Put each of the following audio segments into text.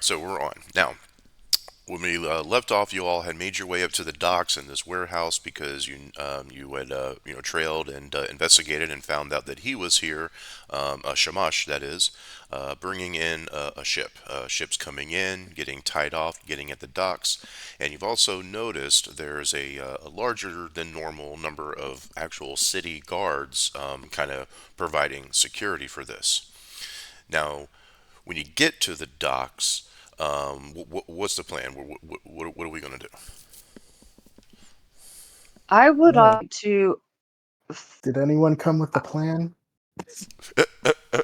so we're on now. When we left off, you all had made your way up to the docks in this warehouse because you had trailed and investigated and found out that he was here, a shamash that is, bringing in a ship. Ships coming in, getting tied off, getting at the docks, and you've also noticed there's a larger than normal number of actual city guards, kind of providing security for this. Now, when you get to the docks, what's the plan? What are we going to do? I would Oh, like to. did anyone come with the plan?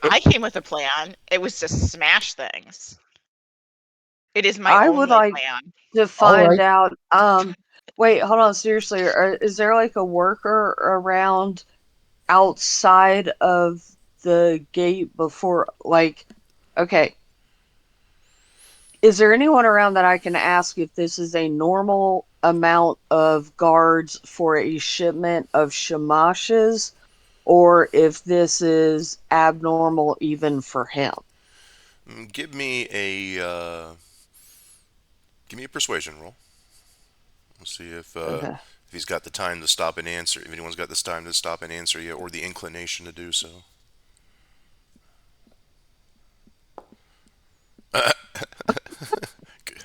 I came with a plan. It was to smash things. It is my I would only like plan. to All find right. out. Wait, hold on. Seriously, is there like a worker around outside of the gate before? Like, okay, is there anyone around that I can ask if this is a normal amount of guards for a shipment of shamashes, or if this is abnormal even for him? Give me a persuasion roll. We'll see Okay. if he's got the time to stop and answer. If anyone's got this time to stop and answer yet, or the inclination to do so.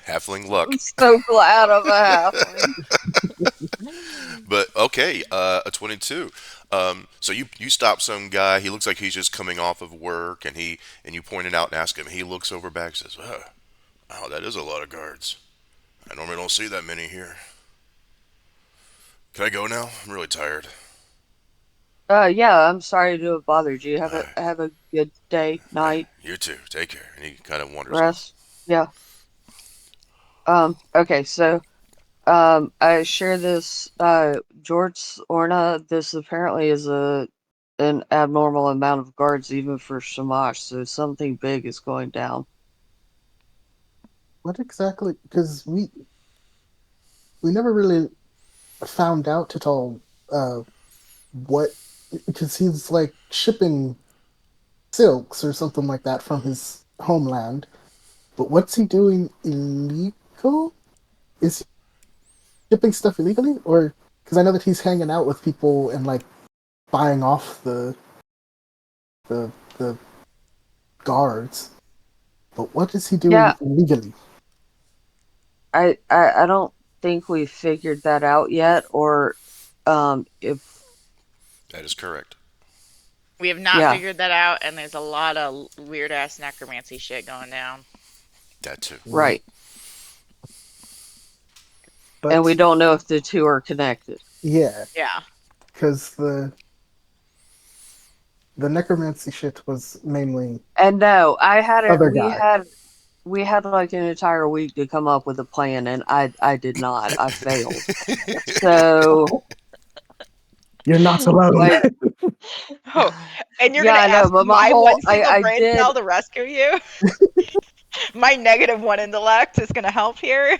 Halfling luck. I'm so glad I'm a halfling. But okay, a 22. So you stop some guy. He looks like he's just coming off of work, and you point it out and ask him. He looks over back and says, "Oh, wow, that is a lot of guards. I normally don't see that many here. Can I go now? I'm really tired." Yeah, I'm sorry to have bothered you. Uh, Have a good day, night, you too. Take care. And he kind of wanders off. rest. Yeah. Okay, so I share this George Orna, this apparently is a an abnormal amount of guards even for Shamash, so something big is going down. What exactly? Because we never really found out at all what, because he's like shipping silks or something like that from his homeland. But what's he doing illegal? Is he shipping stuff illegally, or because I know that he's hanging out with people and like buying off the guards. But what is he doing Yeah, illegally? I don't think we figured that out yet, or if That is correct. We have not yeah, figured that out, and there's a lot of weird ass necromancy shit going down. That too. right. And we But don't know if the two are connected. yeah, Yeah. because the necromancy shit was mainly And no, I had it. other guy. We had like an entire week to come up with a plan, and I did not. I failed. So You're not alone. like Oh, and you're yeah, gonna I know, ask but my my whole one single I brain did cell to rescue you? My negative one intellect is gonna help here.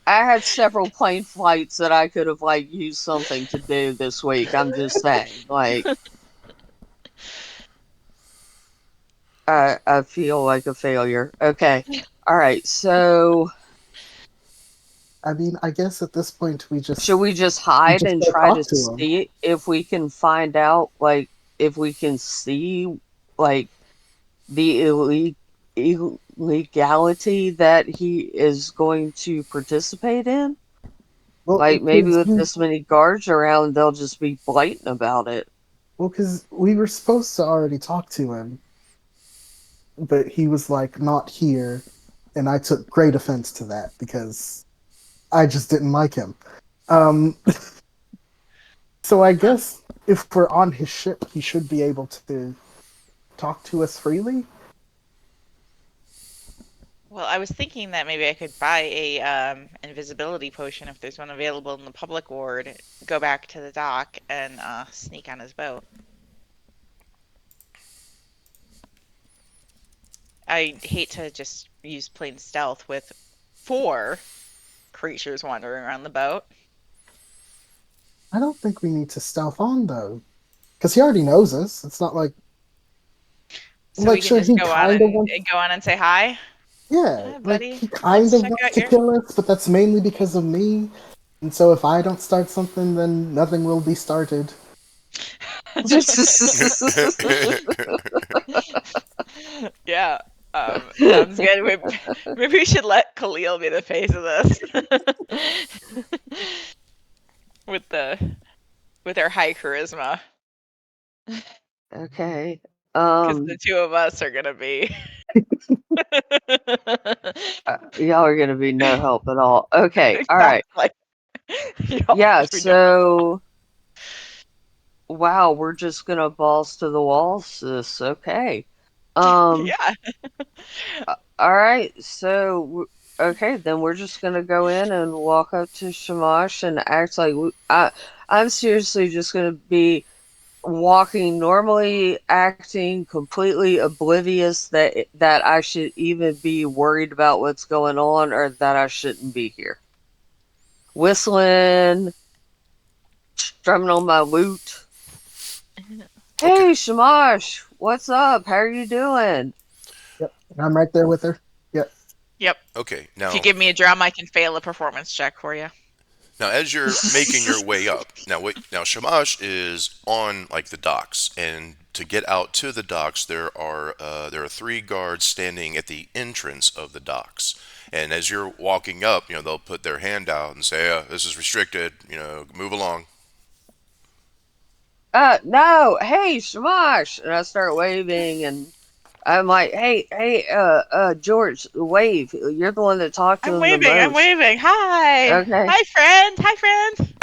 I had several plane flights that I could have like used something to do this week. I'm just saying, like I feel like a failure. Okay. All right. So I mean, I guess at this point should we just we hide just and go try to talk to him. see if we can find out like if we can see like the illegality that he is going to participate in? Well, Like maybe because with this many guards around, they'll just be blatant about it. we were supposed to already talk to him, but he was like not here, and I took great offense to that because I just didn't like him. Um, so I Huh. guess if we're on his ship, he should be able to talk to us freely. Well, I was thinking that maybe I could buy a invisibility potion if there's one available in the public ward, go back to the dock and sneak on his boat. I hate to just use plain stealth with four creatures wandering around the boat. I don't think we need to stealth on though, because he already knows us. It's not like So we can sure just he go on kind of wants. and go on and say hi. Yeah, Hi, like buddy. he kind Let's of check wants out to your. kill us, but that's mainly because of me. And so if I don't start something, then nothing will be started. Yeah. Sounds good. Maybe we should let Khalil be the face of this. with the with our high charisma, Okay. because the two of us are gonna be. Y'all are gonna be no help at all. Okay, all right. Exactly. Y'all Yeah, will be no help. so wow, we're just gonna balls to the walls, sis. Okay. Um, Yeah. all right, so okay, then we're just gonna go in and walk up to Shamash and act like I'm seriously just gonna be walking normally, acting completely oblivious that I should even be worried about what's going on or that I shouldn't be here. Whistling, strumming on my lute. Okay. Hey, Shamash, what's up? How are you doing? Yep, and I'm right there with her. Yep. Yep. Okay. If you Now, give me a drum, I can fail a performance check for you. as you're making your way up, now wait. Now Shamash is on like the docks, and to get out to the docks, there are three guards standing at the entrance of the docks. And as you're walking up, they'll put their hand out and say, "This is restricted. Move along." No, hey, Shamash, and I start waving, and I'm like, George, wave. You're the one that talked to I'm him the waving. I'm most. waving. Hi. Okay. Hi, friend. Hi, friend.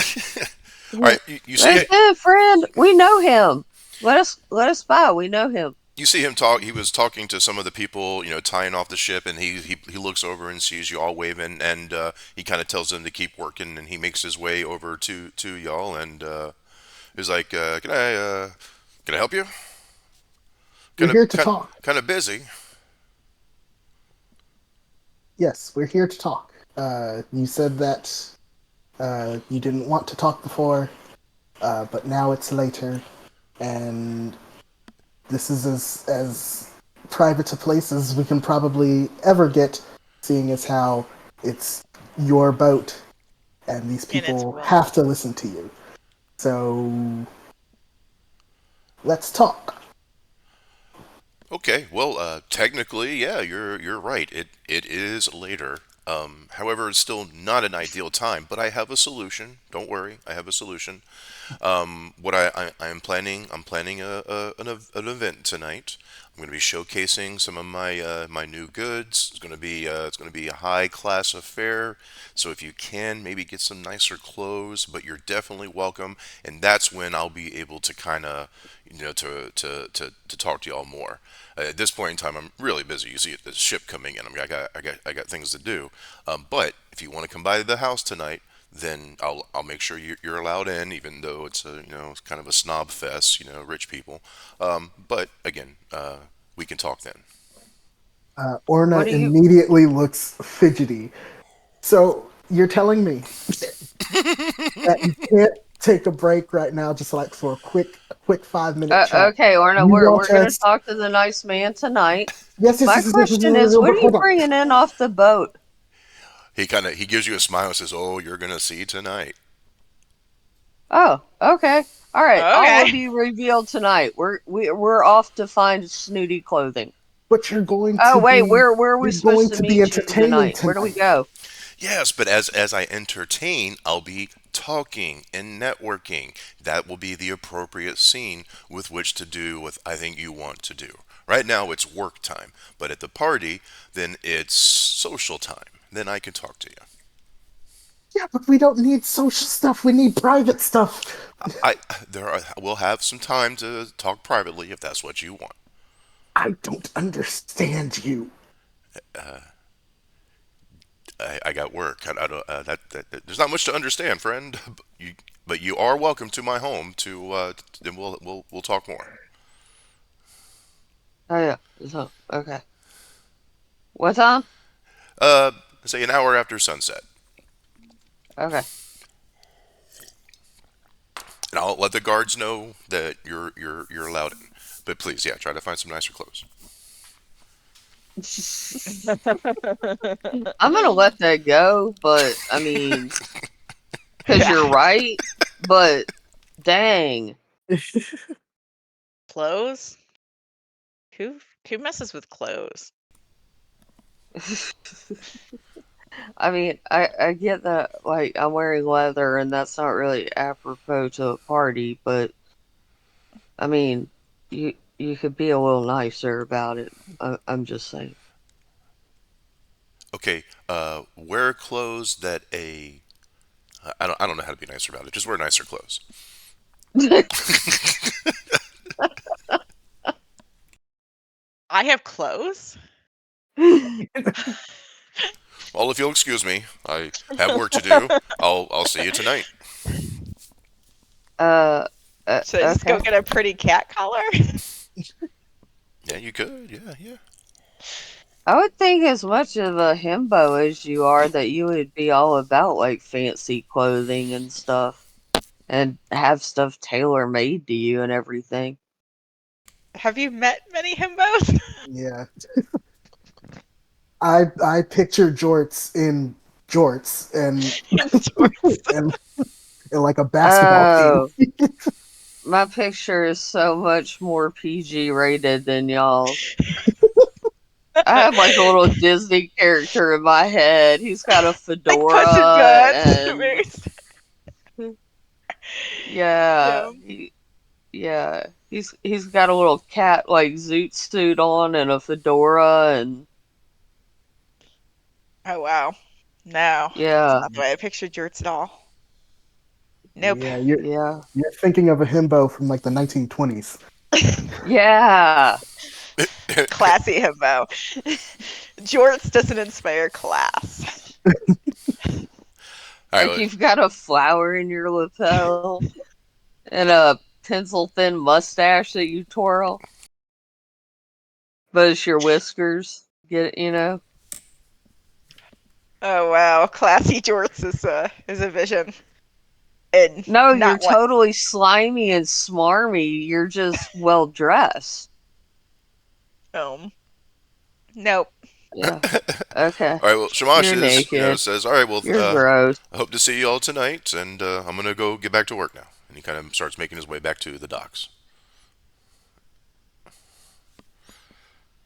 All right. You see That's it. good, friend. We know him. Let us by. We know him. You see him talk. He was talking to some of the people, tying off the ship, and he looks over and sees you all waving, and he kind of tells them to keep working, and he makes his way over to y'all, and he's like, can I help you? We're Kind of here to kind talk. kind of busy. Yes, we're here to talk. You said that you didn't want to talk before, but now it's later, and this is as private a place as we can probably ever get, seeing as how it's your boat and these And it's people wind. have to listen to you. So let's talk. Okay, well, technically, yeah, you're right. It is later. However, it's still not an ideal time, but I have a solution. Don't worry, I have a solution. What I'm planning an event tonight. I'm going to be showcasing some of my new goods. It's going to be a high class affair. So if you can, maybe get some nicer clothes, but you're definitely welcome. And that's when I'll be able to kind of, to talk to y'all more. At this point in time, I'm really busy. You see the ship coming in. I got things to do. But if you want to come by the house tonight, then I'll make sure you're allowed in, even though it's kind of a snob fest, rich people. But again, we can talk then. What Orna do you? immediately looks fidgety. So you're telling me that you can't take a break right now, just like for a quick 5 minute chat. Okay, Orna, You we're want gonna us? talk to the nice man tonight. Yes, yes, My yes, yes, yes, yes, question is, what but are you hold on. bringing in off the boat? He gives you a smile and says, "Oh, you're gonna see tonight." Oh, okay. All right. All will Okay. be revealed tonight. We're off to find snooty clothing. But you're going Oh to wait, be where are we you're going supposed to to be meet you entertaining tonight? Where do we tonight. go? Yes, but as I entertain, I'll be talking and networking. That will be the appropriate scene with which to do what I think you want to do. Right now it's work time, but at the party, then it's social time. Then I can talk to you. Yeah, but we don't need social stuff. We need private stuff. I we'll have some time to talk privately if that's what you want. I don't understand you. I got work. I don't, there's not much to understand, friend. But you are welcome to my home to. Then we'll talk more. Oh yeah. So okay. What time? Uh, Say an hour after sunset, Okay. and I'll let the guards know that you're allowed in. But please, yeah, try to find some nicer clothes. I'm gonna let that go, but I mean, because you're right, but dang. Clothes? Who messes with clothes? I mean, I get that, like, I'm wearing leather and that's not really apropos to a party, but I mean, you could be a little nicer about it. I'm just saying. Okay, wear clothes that I don't know how to be nicer about it. Just wear nicer clothes. I have clothes? Well, if you'll excuse me, I have work to do. I'll see you tonight. uh, Should I just go okay. get a pretty cat collar? Yeah, you could. Yeah, yeah. I would think as much of a himbo as you are that you would be all about like fancy clothing and stuff and have stuff tailor made to you and everything. Have you met many himbos? Yeah. I picture jorts in jorts In shorts? and, and like a basketball team. Oh, my picture is so much more PG rated than y'all's. I have like a little Disney character in my head. He's got a Like Puss in fedora Boots? and Yeah. yeah, yeah. He's got a little cat like zoot suit on and a fedora and Oh, wow. No, that's yeah, not the way I pictured Jorts at all. Nope. Yeah, you're yeah, you're thinking of a himbo from like the 1920s. yeah. Classy himbo. Jorts doesn't inspire class. All Like right. you've got a flower in your lapel and a pencil thin mustache that you twirl, but it's your whiskers. Get it, you know? Oh wow, classy jorts is a vision, and No, you're not one. totally slimy and smarmy. You're just well dressed. Nope. Yeah. Okay. All right. Well, Shamash You're is, naked. says, all right. Well, You're gross. I hope to see you all tonight, and I'm gonna go get back to work now. And he kind of starts making his way back to the docks.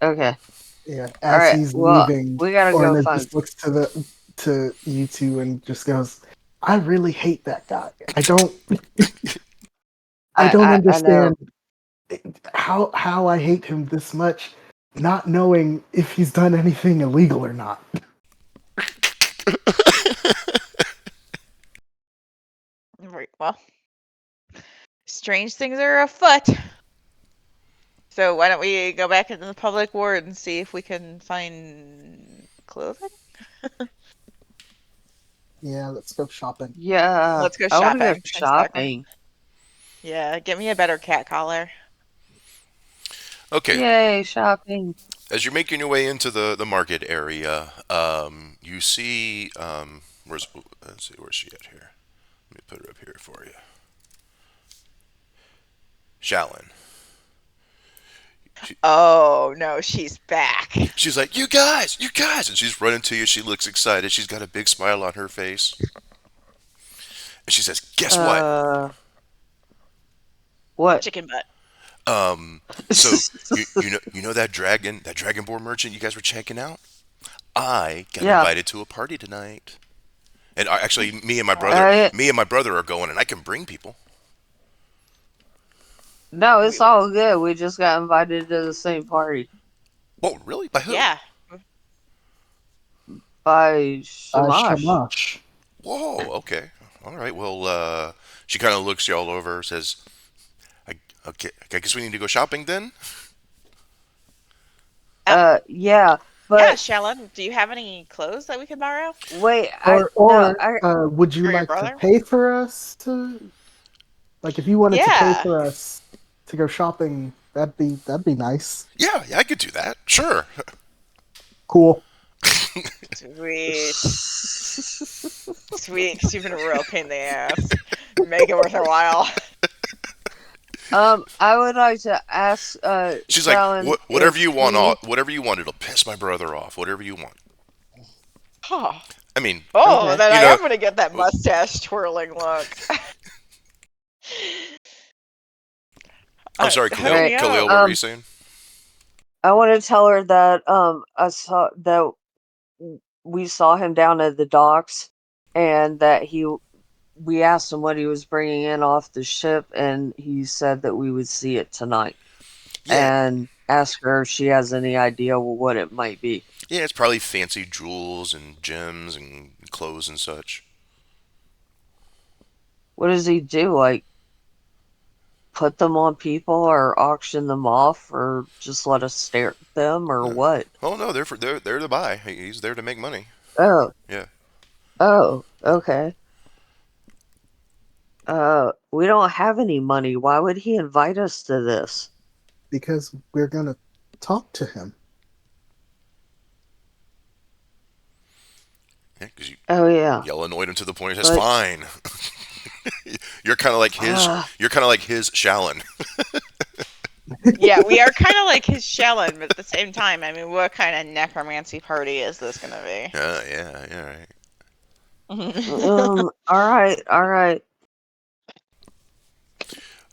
Okay. Yeah, All as right. he's Well, leaving, we gotta go Orna find. just looks to you two and just goes, "I really hate that guy. I don't I know. understand how I hate him this much, not knowing if he's done anything illegal or not." Right, well, strange things are afoot. So why don't we go back into the public ward and see if we can find clothing? Yeah, let's go shopping. Yeah. Let's go I want to go shopping. Exactly. shopping. Yeah, get me a better cat collar. Okay. Yay, shopping. As you're making your way into the market area, you see let's see, where's she at here? Let me put her up here for you. Shallon. Oh no, she's back. She's like, you guys, and she's running to you. She looks excited. She's got a big smile on her face, and she says, "Guess what? Uh, what? Chicken butt. So you know that dragonborn merchant you guys were checking out? I got Yeah. invited to a party tonight, and actually, Uh, me and my brother are going, and I can bring people. no, it's all good. We just got invited to the same party Whoa, really? By who? Yeah. by Shamash. Shamash. Whoa, okay, all right. Well, she kind of looks you all over, says, I, "Okay, I guess we need to go shopping then." Yeah, Yeah, but Shallon, do you have any clothes that we could borrow? wait, Or no, or would you For your like to brother? pay for us to like if you wanted to pay Yeah. for us to go shopping, that'd be nice. Yeah, I could do that. Sure. Cool. Sweet. Sweet, 'cause you've been a real pain in the ass. Make it worth our while. I would like to ask, She's like, Shallon, whatever if you want, he, whatever you want. It'll piss my brother off. Whatever you want. Huh. I mean, Oh, okay. then you I know. am gonna get that mustache twirling look. I'm sorry, Hook Khalil. Right. me Khalil, up. what were you saying? I want to tell her that I saw that we saw him down at the docks, and that he we asked him what he was bringing in off the ship, and he said that we would see it tonight, Yeah, and ask her if she has any idea what it might be. yeah. It's probably fancy jewels and gems and clothes and such. What does he do? Like put them on people or auction them off or just let us stare at them or what? Oh no, they're to buy. He's there to make money. Oh, Yeah. oh, okay. We don't have any money. Why would he invite us to this? Because we're gonna talk to him. Yeah, because you Oh yeah. yell annoyed him to the point. It's But fine. You're kind of like his. uh You're kind of like his Shallon. Yeah, we are kind of like his Shellen, but at the same time, I mean, what kind of necromancy party is this gonna be? Yeah, yeah, right. all right, all right.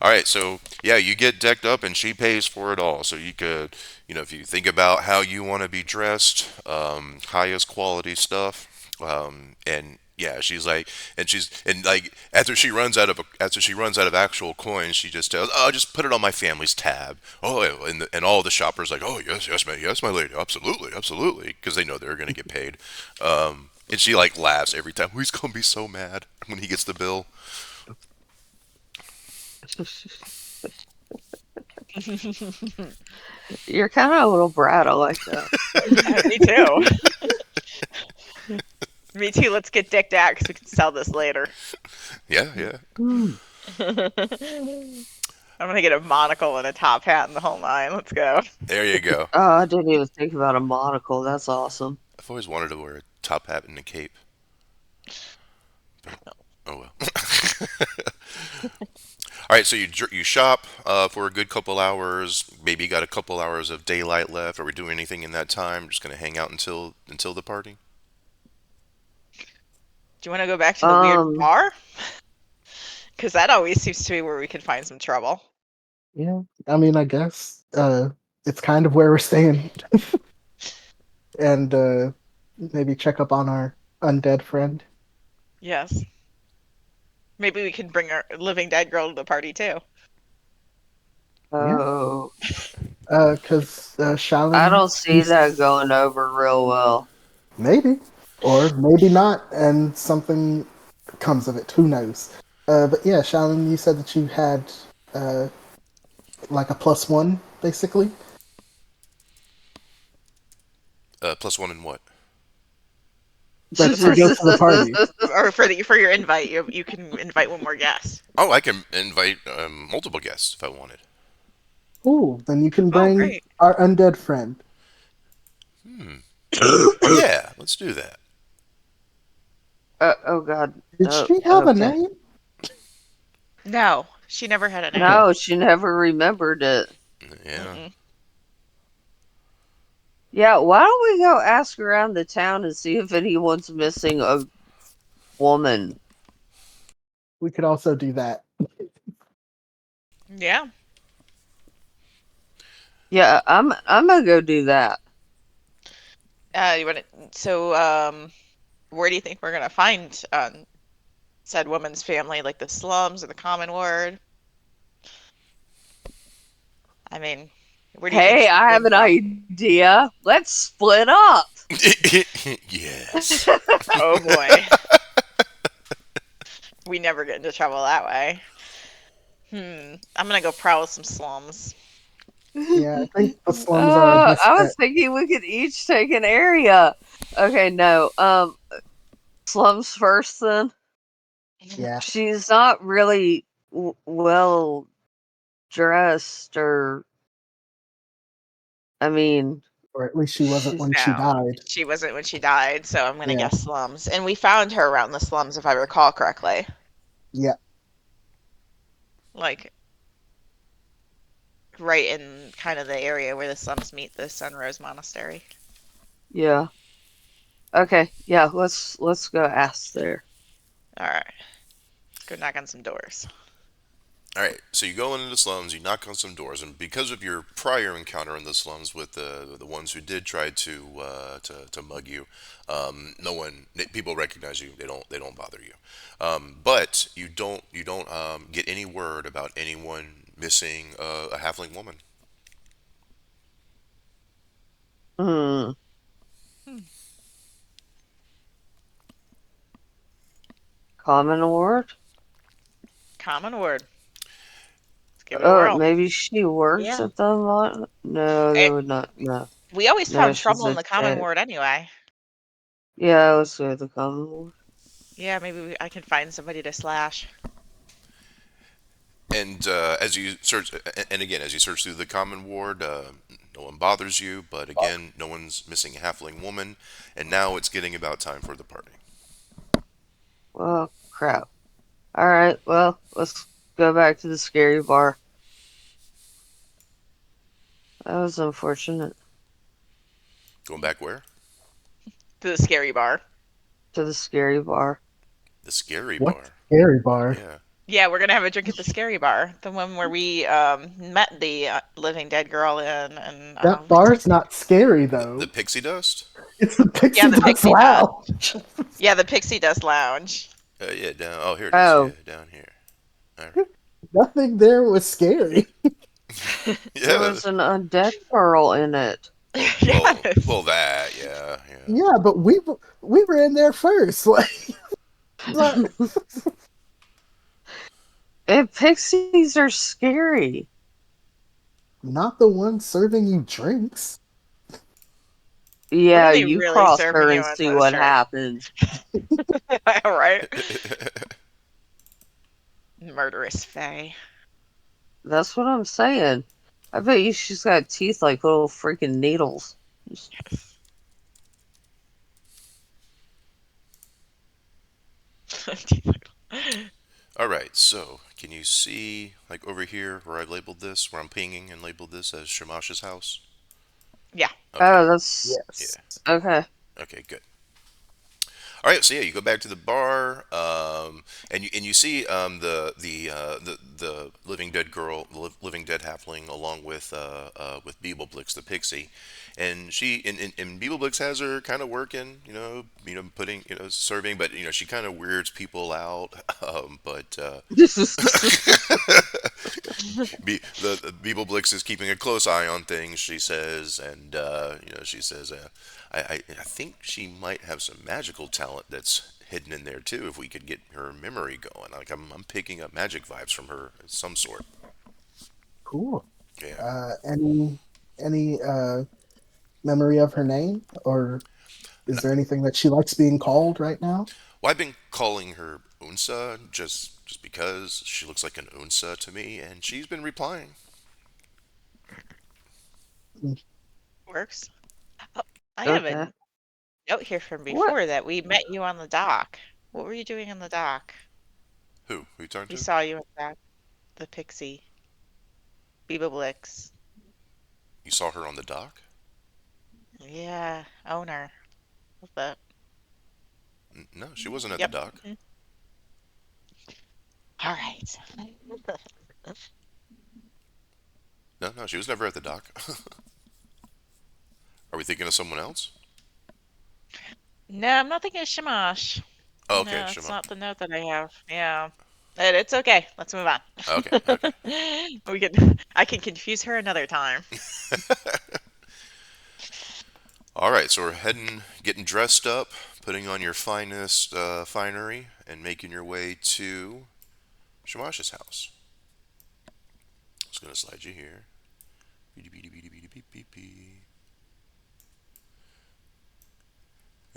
All right, so yeah, you get decked up and she pays for it all. So you could, if you think about how you want to be dressed, highest quality stuff, and yeah, she's like, and like after she runs out of actual coins, she just tells, oh, just put it on my family's tab. Oh, yeah, and all the shoppers like, oh yes, yes, my lady, absolutely, absolutely, because they know they're gonna get paid. And she like laughs every time. He's gonna be so mad when he gets the bill. You're kind of a little brat. I like that. Me too. Me too. Let's get decked out because we can sell this later. Yeah, yeah. Hmm. I'm gonna get a monocle and a top hat and the whole nine. Let's go. There you go. Oh, I didn't even think about a monocle. That's awesome. I've always wanted to wear a top hat and a cape. But, oh well. All right, so you shop for a good couple hours. Maybe you got a couple hours of daylight left. Are we doing anything in that time? Just gonna hang out until the party. Do you want to go back to the weird Um, bar? Because that always seems to be where we could find some trouble. Yeah, I mean, I guess it's kind of where we're staying, and maybe check up on our undead friend. Yes. Maybe we can bring our living dead girl to the party too. Yeah, oh, because I Shalin, don't see that going over real well. maybe, or maybe not, and something comes of it. Who knows? But yeah, Shalin, you said that you had uh, like a +1, basically. Plus one in what? For But the to go party, to the party. or for your invite, you can invite one more guest. Oh, I can invite multiple guests if I wanted. Cool. Then you can Oh, bring great. our undead friend. Hmm. Yeah, let's do that. Oh God. Did Oh, she have a okay. name? No, she never had a name. Okay. No, she never remembered it. Yeah. Mm-mm. Yeah, why don't we go ask around the town and see if anyone's missing a woman? We could also do that. Yeah. Yeah, I'm gonna go do that. You want to? So, where do you think we're gonna find said woman's family, like the slums or the common ward? I mean, where do you think Hey, she I have came an from? idea. Let's split up. Yes. Oh boy, we never get into trouble that way. I'm gonna go prowl some slums. Yeah, I think the slums are our best I bet. was thinking we could each take an area. Okay, no. Slums first then. Yeah, She's not really well dressed, or I mean, or at least she wasn't she's when she No, died. she wasn't when she died, so I'm gonna Yeah, guess slums. And we found her around the slums, if I recall correctly. yeah. Like, right in kind of the area where the slums meet the Sunrose Monastery. Yeah. Okay. Yeah. Let's go ask there. All right, go knock on some doors. All right, so you go into the slums, you knock on some doors, and because of your prior encounter in the slums with the ones who did try to mug you, no one people recognize you. They don't bother you, but you don't get any word about anyone missing a halfling woman. Hmm. Hmm. Common word? Common word. Let's give it a whirl. Maybe she works Yeah. at the No, they It, would not. No, we always no, found she's trouble in a the common tech. word anyway. Yeah, let's go with the common word. Yeah, maybe I can find somebody to slash. And as you search, and again, as you search through the common ward, no one bothers you. But again, no one's missing a halfling woman, and now it's getting about time for the party. Well, crap. All right. Well, let's go back to the scary bar. That was unfortunate. Going back where? To the scary bar. To the scary bar. The scary What bar. scary bar? Yeah. Yeah, we're gonna have a drink at the scary bar, the one where we met the living dead girl in, and That what's bar's not scary The though. pixie dust? It's the yeah, Pixie the Dust Pixie Dust. Lounge. Yeah, the Pixie Dust Lounge. Yeah, down. Oh, here it is. Yeah, Oh, down here. All right. Nothing there was scary. there Yeah. was an undead girl in it. Yes. That. Yeah, yeah. Yeah, but we were in there first. Like, And pixies are scary. not the one serving you drinks. When are Yeah, they you really cross serving her you and on see those what drinks? happens. Right? Murderous Fae. That's what I'm saying. I bet you she's got teeth like little freaking needles. All right. So, can you see like over here where I've labeled this, where I'm pinging and labeled this as Shamash's house? Yeah. Okay. Oh, that's Yes. Yeah. okay. Okay. Good. All right, so yeah, you go back to the bar, and you see the living dead girl, the living dead halfling, along with Beebleblicks the pixie, and and Beebleblicks has her kind of working, putting, serving, but she kind of weirds people out, but the Beebleblicks is keeping a close eye on things, she says, and she says, I think she might have some magical talent that's hidden in there too. If we could get her memory going, like I'm picking up magic vibes from her of some sort. Cool. Yeah. Any memory of her name, or is No, there anything that she likes being called right now? well, I've been calling her Unsa just because she looks like an Unsa to me, and she's been replying. Works. Oh, I have a Okay. note here from What? before that we met you on the dock. What were you doing on the dock? Who? Who you talking We to? saw you in the Pixie. Beebleblicks. You saw her on the dock? Yeah, owner. What's that? No, she wasn't at the Yep. dock. All right. No, no, she was never at the dock. Are we thinking of someone else? No, I'm not thinking of Shamash. Oh, okay, No, it's Shema. not the note that I have. Yeah. But it's okay. Let's move on. Okay, okay. I can confuse her another time. All right, so we're getting dressed up, putting on your finest finery, and making your way to Shamash's house. Just gonna slide you here. Beady, beady, beady, beady, beep, beep, beep.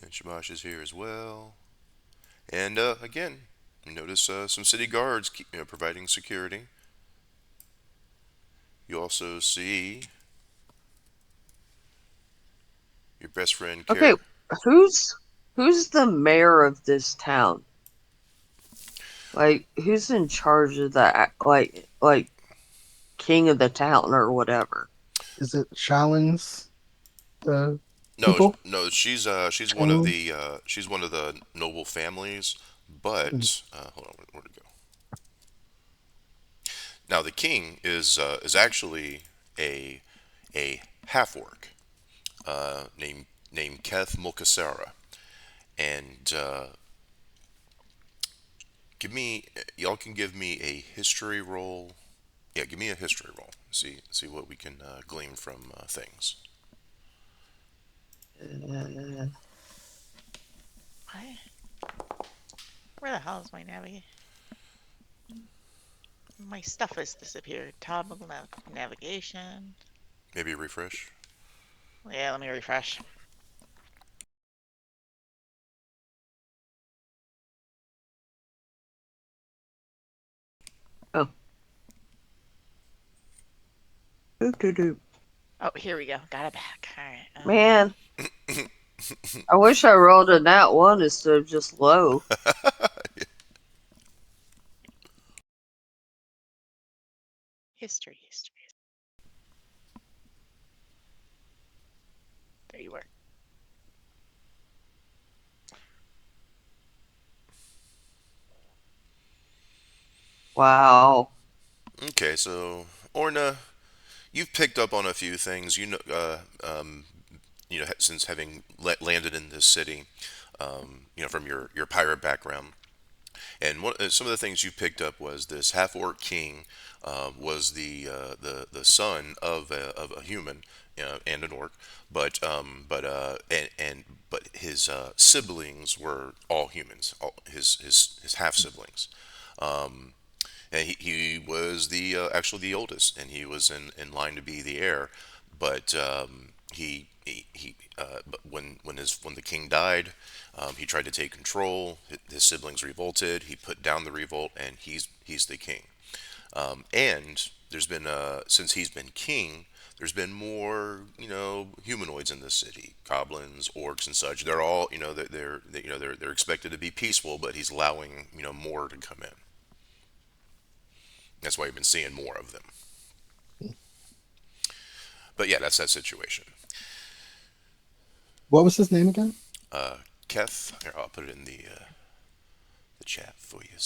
And Shamash is here as well. And again, you notice some city guards providing security. You also see your best friend Okay. Care. Who's who's the mayor of this town? Like, who's in charge of that? Like, king of the town or whatever. Is it Shalin's uh, No, people? no, Shaolin? she's one of the noble families, Mm. but hold on, where'd it go? Now the king is actually a a half orc named Keth Mulkasara, and give me y'all can give me a history roll. Yeah, give me a history roll. See what we can glean from things. Uh, What? Where the hell is my navigation? My stuff has disappeared. Toggle navigation. Maybe a refresh. Yeah, let me refresh. oh, doo-doo-doo. Oh, here we go. Got it back. All right. Man, I wish I rolled a nat one instead of just low. History, history. There you were. Wow. Okay, so Orna, you've picked up on a few things. Since having landed in this city, from your pirate background. And some of the things you picked up was this half orc king was the son of a human and an orc, but his siblings were all humans, all his half siblings. And he was the actually the oldest, and he was in line to be the heir. But but when the king died, he tried to take control. His siblings revolted. He put down the revolt, and he's the king. And there's been since he's been king, there's been more humanoids in the city, goblins, orcs, and such. They're all they're expected to be peaceful, but he's allowing more to come in. That's why you've been seeing more of them. But yeah, that's that situation. What was his name again? Uh, Keth, here, I'll put it in the chat for you.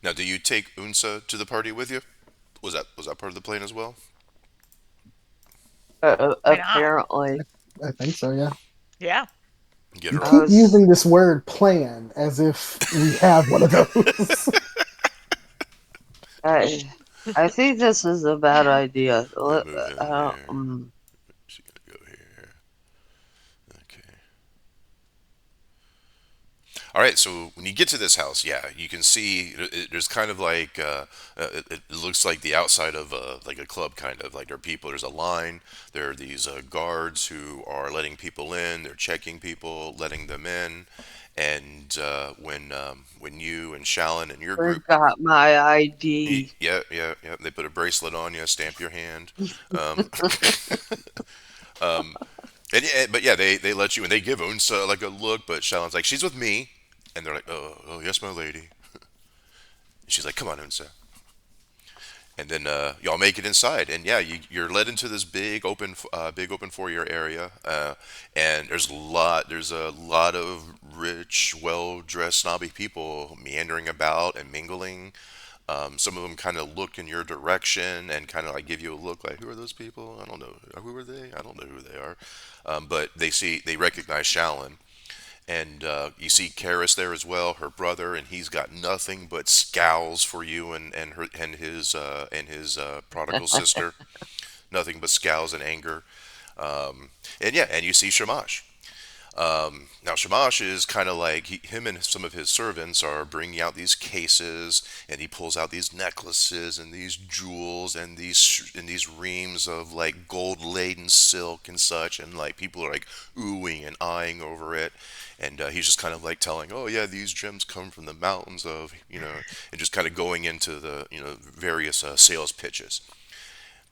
Now, do you take Unsa to the party with you? Was that part of the plan as well? Why not? Apparently. I think so, yeah. Yeah. Get You her I keep all. was. using this word plan as if we have one of those. I, I think this is a bad idea. Let me move him there. Mm. She's gonna go here. Okay. All right, so when you get to this house, yeah, you can see there's kind of like it looks like the outside of like a club, kind of like there are people. There's a line. There are these guards who are letting people in. They're checking people, letting them in. And when you and Shalyn and your group, Forgot my ID. yeah, yeah, yeah, they put a bracelet on you, stamp your hand. Um, but yeah, they let you, and they give Unsa like a look, but Shalyn's like, she's with me, and they're like, oh yes, my lady. And she's like, come on, Unsa. And then y'all make it inside, and yeah, you're led into this big open foyer area, and there's a lot of rich, well-dressed, snobby people meandering about and mingling. Some of them kind of look in your direction and kind of like give you a look like, who are those people? I don't know. Who are they? I don't know who they are. But they recognize Shalyn, and you see Karis there as well, her brother, and he's got nothing but scowls for you and his prodigal sister. Nothing but scowls and anger. And yeah, and you see Shamash. Now Shamash is kind of like him and some of his servants are bringing out these cases, and he pulls out these necklaces and these jewels and these reams of like gold laden silk and such, and like people are like oohing and eyeing over it, and he's just kind of like telling, oh yeah, these gems come from the mountains of and just kind of going into the various sales pitches.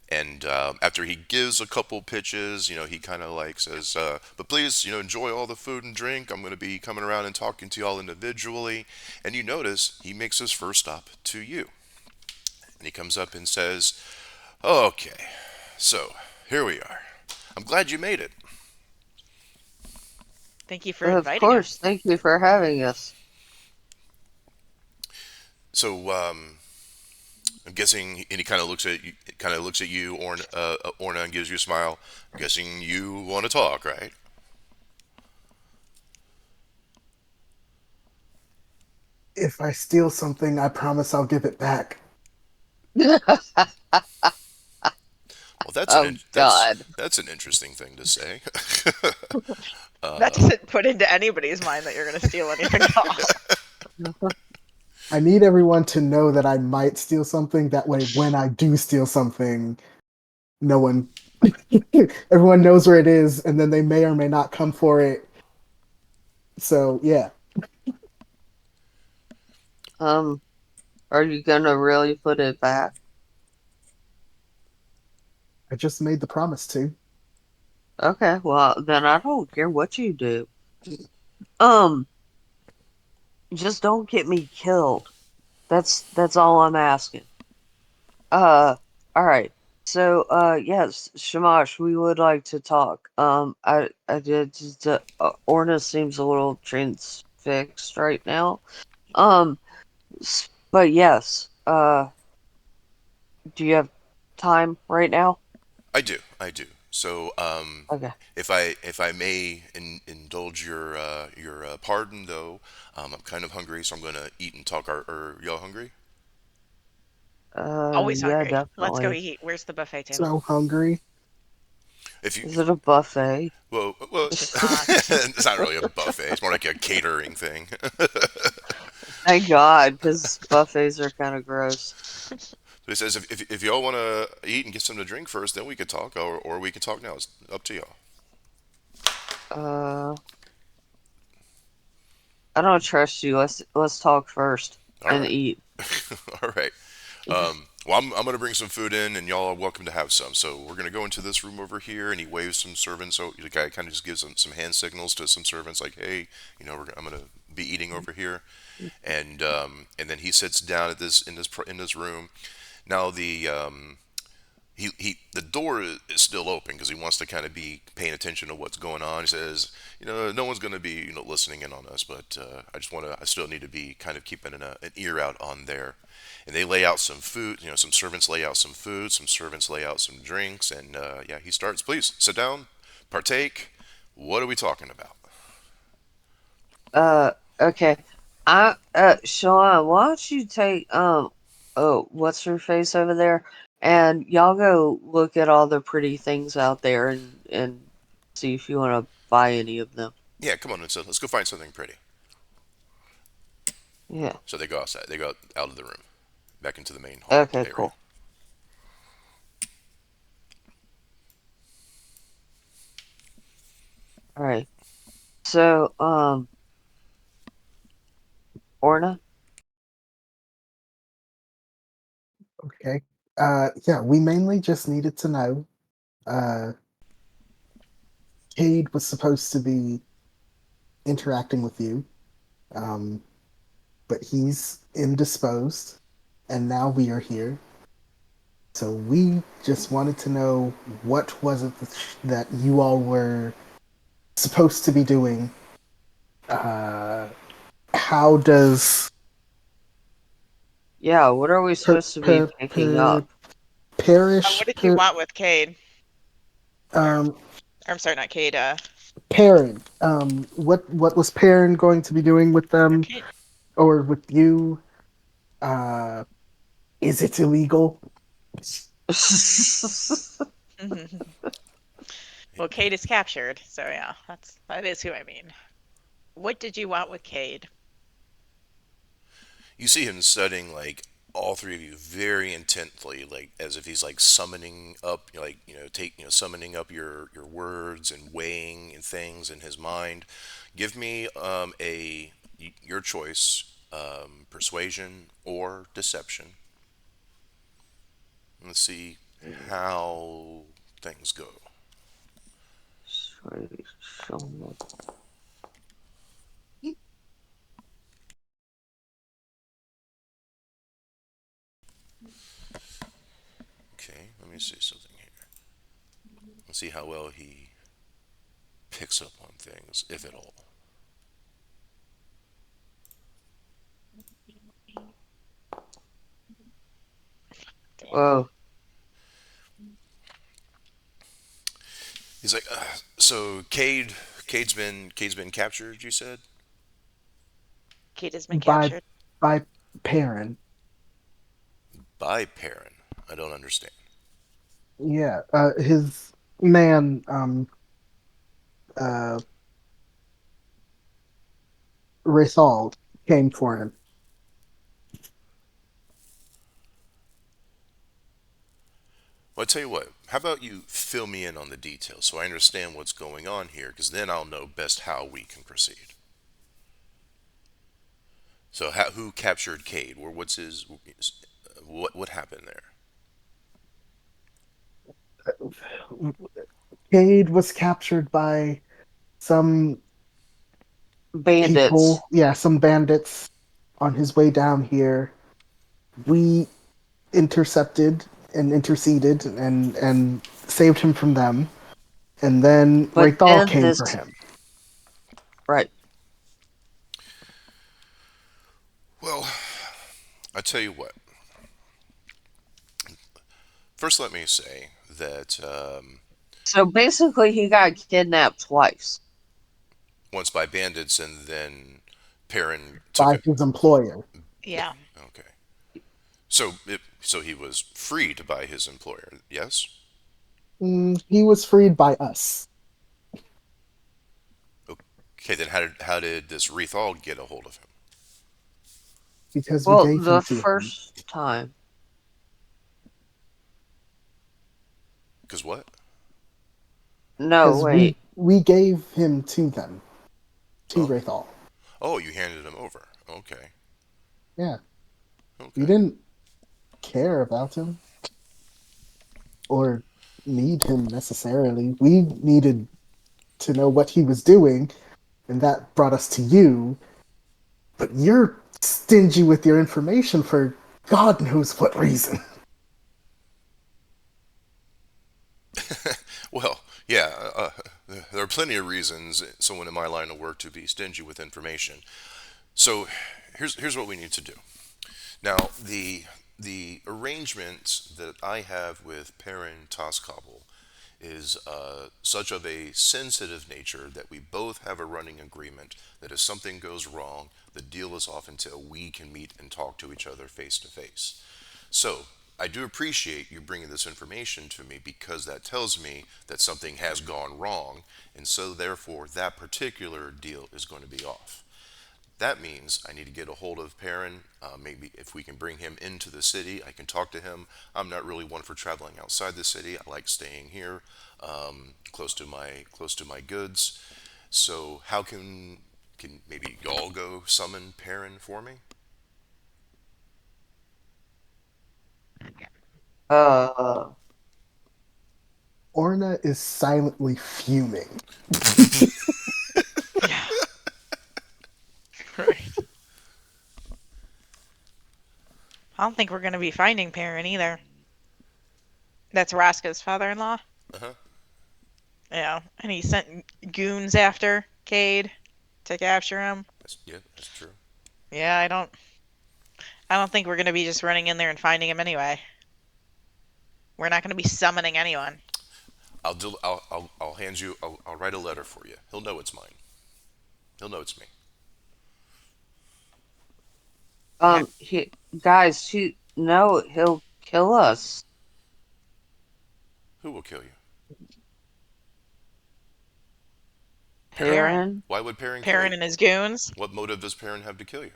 And after he gives a couple pitches, he kind of like says, but please, enjoy all the food and drink. I'm going to be coming around and talking to y'all individually. And you notice he makes his first stop to you. And he comes up and says, okay, so here we are. I'm glad you made it. Thank you for Of inviting course, us. thank you for having us. So I'm guessing, and he kind of looks at you, Orna, and gives you a smile. I'm guessing you want to talk, right? If I steal something, I promise I'll give it back. Well, Oh God. that's an interesting thing to say. That doesn't put into anybody's mind that you're going to steal anything at all. I need everyone to know that I might steal something. That way, when I do steal something, no one, everyone knows where it is, and then they may or may not come for it. So, yeah, Um, are you gonna really put it back? I just made the promise to. Okay, well then I don't care what you do. Um, just don't get me killed. That's all I'm asking. Uh, all right. So, yes, Shamash, we would like to talk. I did just, Orna seems a little transfixed right now. Um, but yes, do you have time right now? I do, I do. So, Okay. if I may indulge your pardon, though, I'm kind of hungry, so I'm gonna eat and talk. Are y'all hungry? Always Yeah, hungry. Let's go definitely. eat. Where's the buffet table? So hungry. If you, Is it a buffet? well, It's not. it's not really a buffet. It's more like a catering thing. Thank God, because buffets are kind of gross. So he says, if y'all want to eat and get something to drink first, then we could talk, or we can talk now. It's up to y'all. Uh, I don't trust you. Let's talk first All and right, eat. all right. Well, I'm going to bring some food in, and y'all are welcome to have some. So we're going to go into this room over here, and he waves some servants. So the guy kind of just gives them some hand signals to some servants, like, "Hey, I'm going to be eating over here," and then he sits down at in this room. Now the door is still open because he wants to kind of be paying attention to what's going on. He says, no one's going to be listening in on us, but I still need to be kind of keeping an ear out on there. And they lay out some food. Some servants lay out some food, some servants lay out some drinks, and yeah, he starts. Please sit down, partake. What are we talking about? Okay. Sean, why don't you take oh, what's her face over there, and y'all go look at all the pretty things out there and see if you want to buy any of them. Yeah, come on, let's go find something pretty. Yeah. So they go outside. They go out of the room, back into the main hall Okay, area. cool. All right. So, Orna, Okay. Yeah, we mainly just needed to know. Uh, Cade was supposed to be interacting with you, um, but he's indisposed, and now we are here. So we just wanted to know what was it that you all were supposed to be doing. Uh, how does yeah, what are we per, supposed to be per, picking per, up? parish What did you per, want with Cade? Or, um I'm sorry, not Cade. Perrin? What was Perrin going to be doing with Or them Cade. or with you? Uh, is it illegal? Well, Cade is captured, so yeah, that is who I mean. What did you want with Cade? You see him studying like all three of you very intently, like as if he's like summoning up, like summoning up your words and weighing and things in his mind. Give me your choice, persuasion or deception. Let's see how things go. Okay, let me see something here. Let's see how well he picks up on things, if at all. Whoa. He's like, so Cade's been captured. You said Cade has been by captured. by Perrin. by Perrin. I don't understand. Yeah, his man, uh, Rethald came for him. Well, I tell you what. How about you fill me in on the details so I understand what's going on here? Because then I'll know best how we can proceed. So, who captured Cade? Or what's his? What happened there? Cade was captured by some Bandits. people, yeah, some bandits on his way down here. We intercepted and interceded and saved him from them. And then But Raythal then came this. for him. Right. Well, I tell you what. First, let me say that So basically, he got kidnapped twice. once by bandits and then Perrin took By it. his employer. Yeah. Okay. So he was freed by his employer. Yes. He was freed by us Okay. Then how did this Rethal get a hold of him? because we Well, gave the him to him. first time. Because what? No, Because wait. we gave him to them, to Oh. Raythal. Oh, you handed him over. Okay. Yeah, we Okay. didn't care about him or need him necessarily. We needed to know what he was doing, and that brought us to you. But you're stingy with your information for God knows what reason. Well, yeah. There are plenty of reasons someone in my line of work to be stingy with information. So, here's what we need to do. Now, the arrangement that I have with Perrin Toskobel is such of a sensitive nature that we both have a running agreement that if something goes wrong, the deal is off until we can meet and talk to each other face to face. So, I do appreciate you bringing this information to me because that tells me that something has gone wrong, and so therefore that particular deal is going to be off. That means I need to get a hold of Perrin. Maybe if we can bring him into the city, I can talk to him. I'm not really one for traveling outside the city. I like staying here, close to my goods. So how can maybe y'all go summon Perrin for me? Uh, Orna is silently fuming. Yeah. Right. I don't think we're gonna be finding Perrin either. That's Raska's father-in-law. Uh huh. Yeah, and he sent goons after Cade to capture him. Yeah, that's true. Yeah, I don't think we're gonna be just running in there and finding him anyway. We're not gonna be summoning anyone. I'll hand you. I'll write a letter for you. He'll know it's mine. He'll know it's me. Okay. he guys, no, he'll kill us. Who will kill you? Perrin. Perrin? Why would Perrin kill Perrin you? and his goons. What motive does Perrin have to kill you?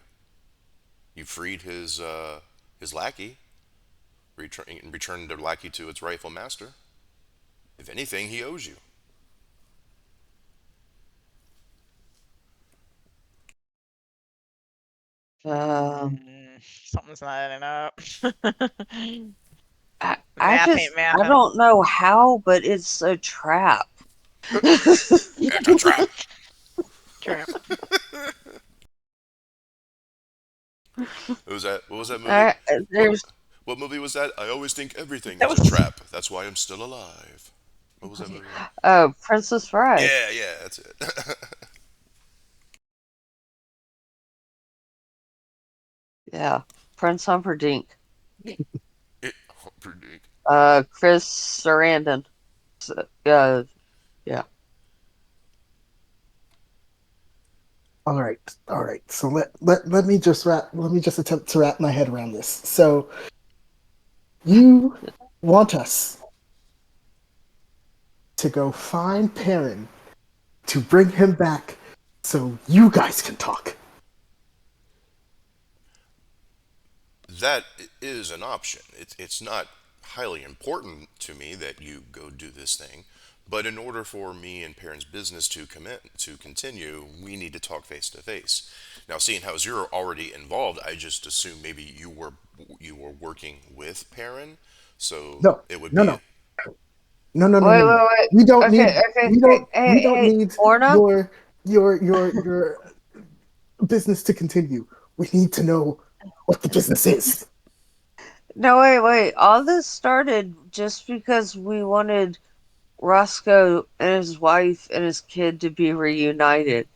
You freed his lackey, returned the lackey to its rightful master. If anything, he owes you. Um, Something's not adding up. Math ain't I mathing. don't know how, but it's a trap. It's a trap. Trap. What was that? What was that movie? What There's what movie was that? I always think everything That is a was trap. That's why I'm still alive. What was that movie? Princess Bride. Yeah, yeah, that's it. Yeah, Prince Humperdinck. Humperdinck. Chris Sarandon. Uh, yeah. All right. So let me just attempt to wrap my head around this. So you want us to go find Perrin to bring him back so you guys can talk. That is an option. It's not highly important to me that you go do this thing, but in order for me and Perrin's business to continue, we need to talk face to face. Now, seeing how you're already involved, I just assume maybe you were working with Perrin, so No, it would no, be no, Wait, no. wait, wait. We don't need Okay, okay, okay. we Hey, don't hey, need Orna? your business to continue. We need to know what the business is. No, wait, wait. All this started just because we wanted Roscoe and his wife and his kid to be reunited.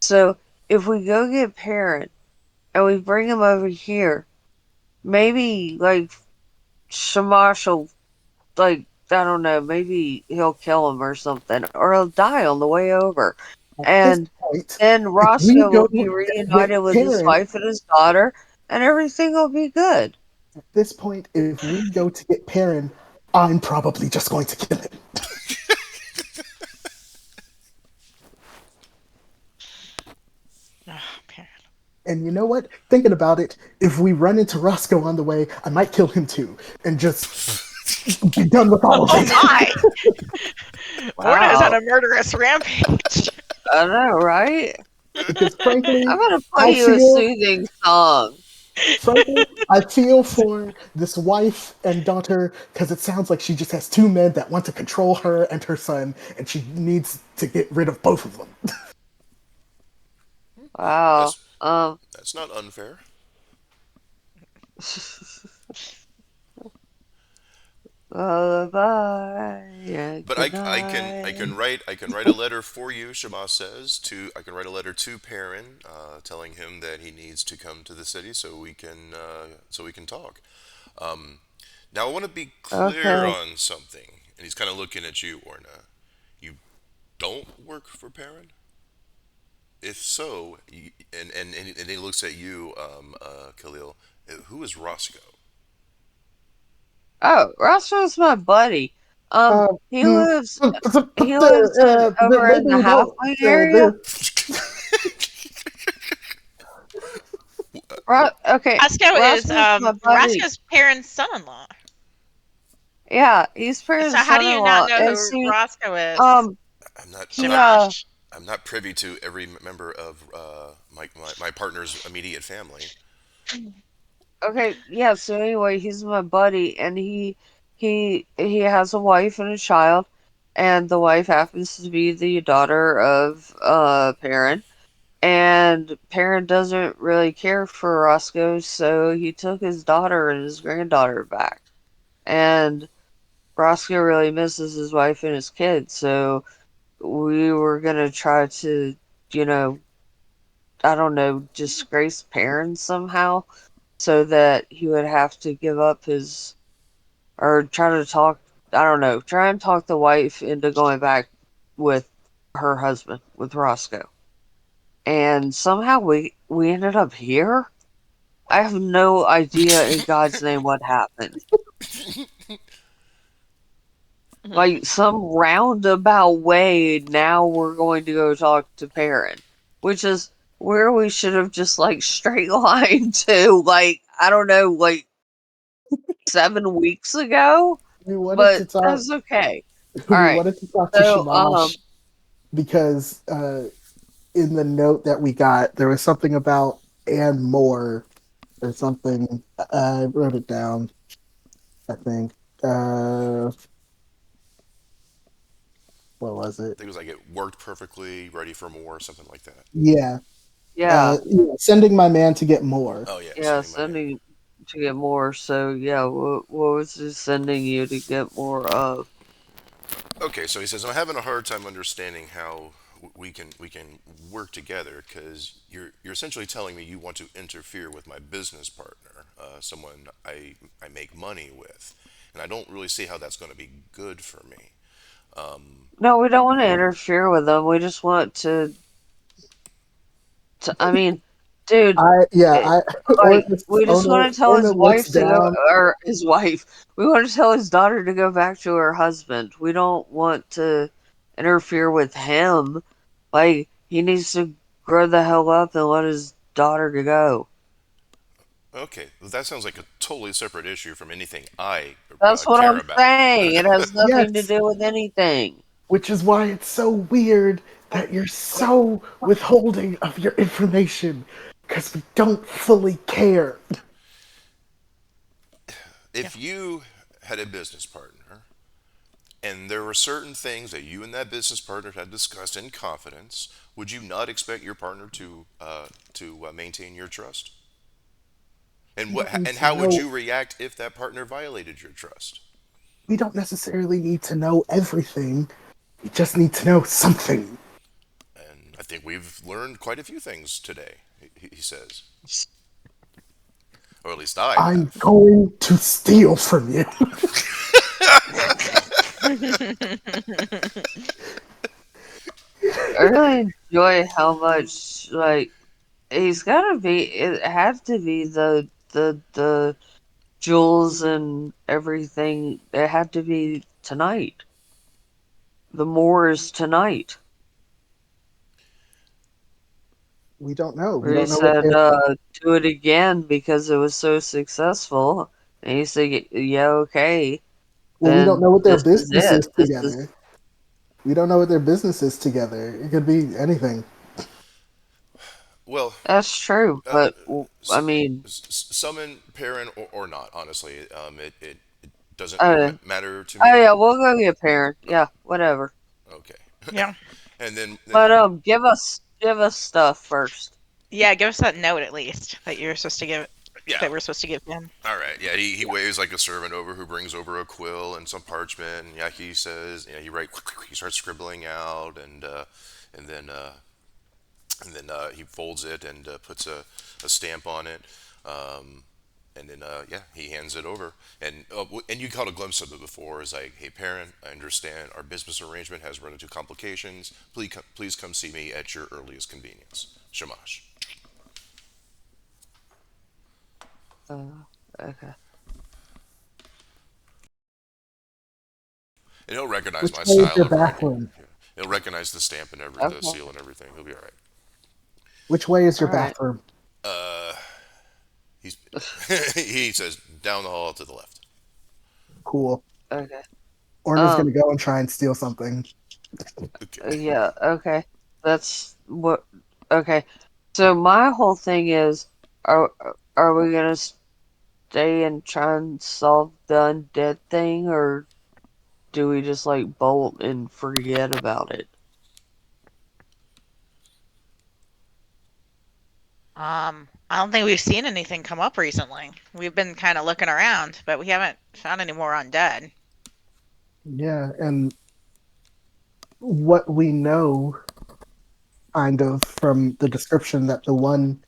So if we go get Perrin and we bring him over here, maybe like Shamash will like I don't know, maybe he'll kill him or something, or he'll die on the way over. At this And point, then if we Roscoe go will be get reunited with his Perrin, wife and his daughter, and everything will be good. at this point, if we go to get Perrin, I'm probably just going to kill him. Oh, Perrin. And you know what? Thinking about it, if we run into Roscoe on the way, I might kill him too, and just be done with all of Oh it. my! Orna is on Wow. a murderous rampage. I know, right? Because frankly, I'm gonna play I you a feel soothing song. I feel for this wife and daughter because it sounds like she just has two men that want to control her and her son, and she needs to get rid of both of them. Wow. that's Um. that's not unfair. Bye. Yeah, But good I can night. write a letter for you. Shama says to I can write a letter to Perrin, telling him that he needs to come to the city so we can talk. Now I want to be clear Okay. on something, and he's kind of looking at you, Orna. You don't work for Perrin. If so, and he looks at you, Khalil. Who is Roscoe? Oh, Roscoe's my buddy. Uh, He mm, lives he lives over in maybe the we don't. halfway area. Okay, Roscoe is Roscoe's my buddy. Roscoe's Perrin's son-in-law. Yeah, he's So Perrin's how do you not son-in-law. know And who see, Roscoe is? um, I'm not. I'm he not. Shamash. I'm not privy to every member of my partner's immediate family. okay, yeah, so anyway, he's my buddy and he has a wife and a child, and the wife happens to be the daughter of Perrin. And Perrin doesn't really care for Roscoe, so he took his daughter and his granddaughter back. And Roscoe really misses his wife and his kids, so we were gonna try to, you know, I don't know, disgrace Perrin somehow so that he would have to give up his, or try to talk, I don't know, try and talk the wife into going back with her husband, with Roscoe. And somehow we ended up here. I have no idea in God's name what happened. like some roundabout way. Now we're going to go talk to Perrin, which is where we should have just like straight lined to, like, I don't know, like 7 weeks ago. We wanted But to talk. that's okay. All We right. wanted to talk to So Shamash because in the note that we got, there was something about and more or something. I wrote it down. I think. Uh, what was it? I think it was like it worked perfectly, ready for more, something like that. Yeah. yeah, Yeah, sending my man to get more. Oh yeah, yeah, sending my man. sending to get more. So yeah, what was he sending you to get more of? Okay, so he says I'm having a hard time understanding how we can work together because you're essentially telling me you want to interfere with my business partner, someone I make money with, and I don't really see how that's going to be good for me. No, we don't want to interfere with them. We just want to. I mean, dude, I yeah, it, I like Orna we just want to tell Orna his looks wife to go, down. or his wife. We want to tell his daughter to go back to her husband. We don't want to interfere with him. Like he needs to grow the hell up and let his daughter go. Okay, well, that sounds like a totally separate issue from anything I That's what care I'm about. saying. It has nothing to Yes, do with anything. which is why it's so weird that you're so withholding of your information because we don't fully care. Yeah. If you had a business partner and there were certain things that you and that business partner had discussed in confidence, would you not expect your partner to maintain your trust? And We don't need and to how would know. you react if that partner violated your trust? We don't necessarily need to know everything. We just need to know something. And I think we've learned quite a few things today. He says, or at least I I'm have. going to steal from you. I really enjoy how much like he's gotta be. It had to be the jewels and everything. It had to be tonight. The more is tonight. We don't know. We Where he don't know what said, they're. "Do it again because it was so successful." And he said, "Yeah, okay, Well, we don't then know what their this is business it. is This is together. We don't know what their business is together. It could be anything. Well, that's true." uh, But I mean, summon parent or not. Honestly, it doesn't uh, matter to oh me. yeah, we'll go get parent. Yeah, whatever. Okay, Yeah. and then But give us stuff first. Yeah, give us that note at least that you're supposed to give yeah. that we're supposed to give him. All right, yeah, he waves like a servant over who brings over a quill and some parchment, and yeah, he says, yeah, he starts scribbling out, and then he folds it and puts a stamp on it, um, and then yeah, he hands it over, and you caught a glimpse of it before. Is like, hey, parent, I understand our business arrangement has run into complications. Please come see me at your earliest convenience, Shamash. Uh, okay. And he'll recognize Which my way is style your of writing. bathroom? He'll recognize the stamp and the Okay. seal and everything. He'll be all right. Which way is All your right. bathroom? Uh, he's he says down the hall to the left. Cool. Okay. Orna's gonna Um. go and try and steal something. Okay. Yeah. Okay. That's what. Okay. So my whole thing is, are are we gonna stay and try and solve the undead thing, or do we just like bolt and forget about it? I don't think we've seen anything come up recently. We've been kind of looking around, but we haven't found any more undead. Yeah, and what we know, kind of, from the description that the one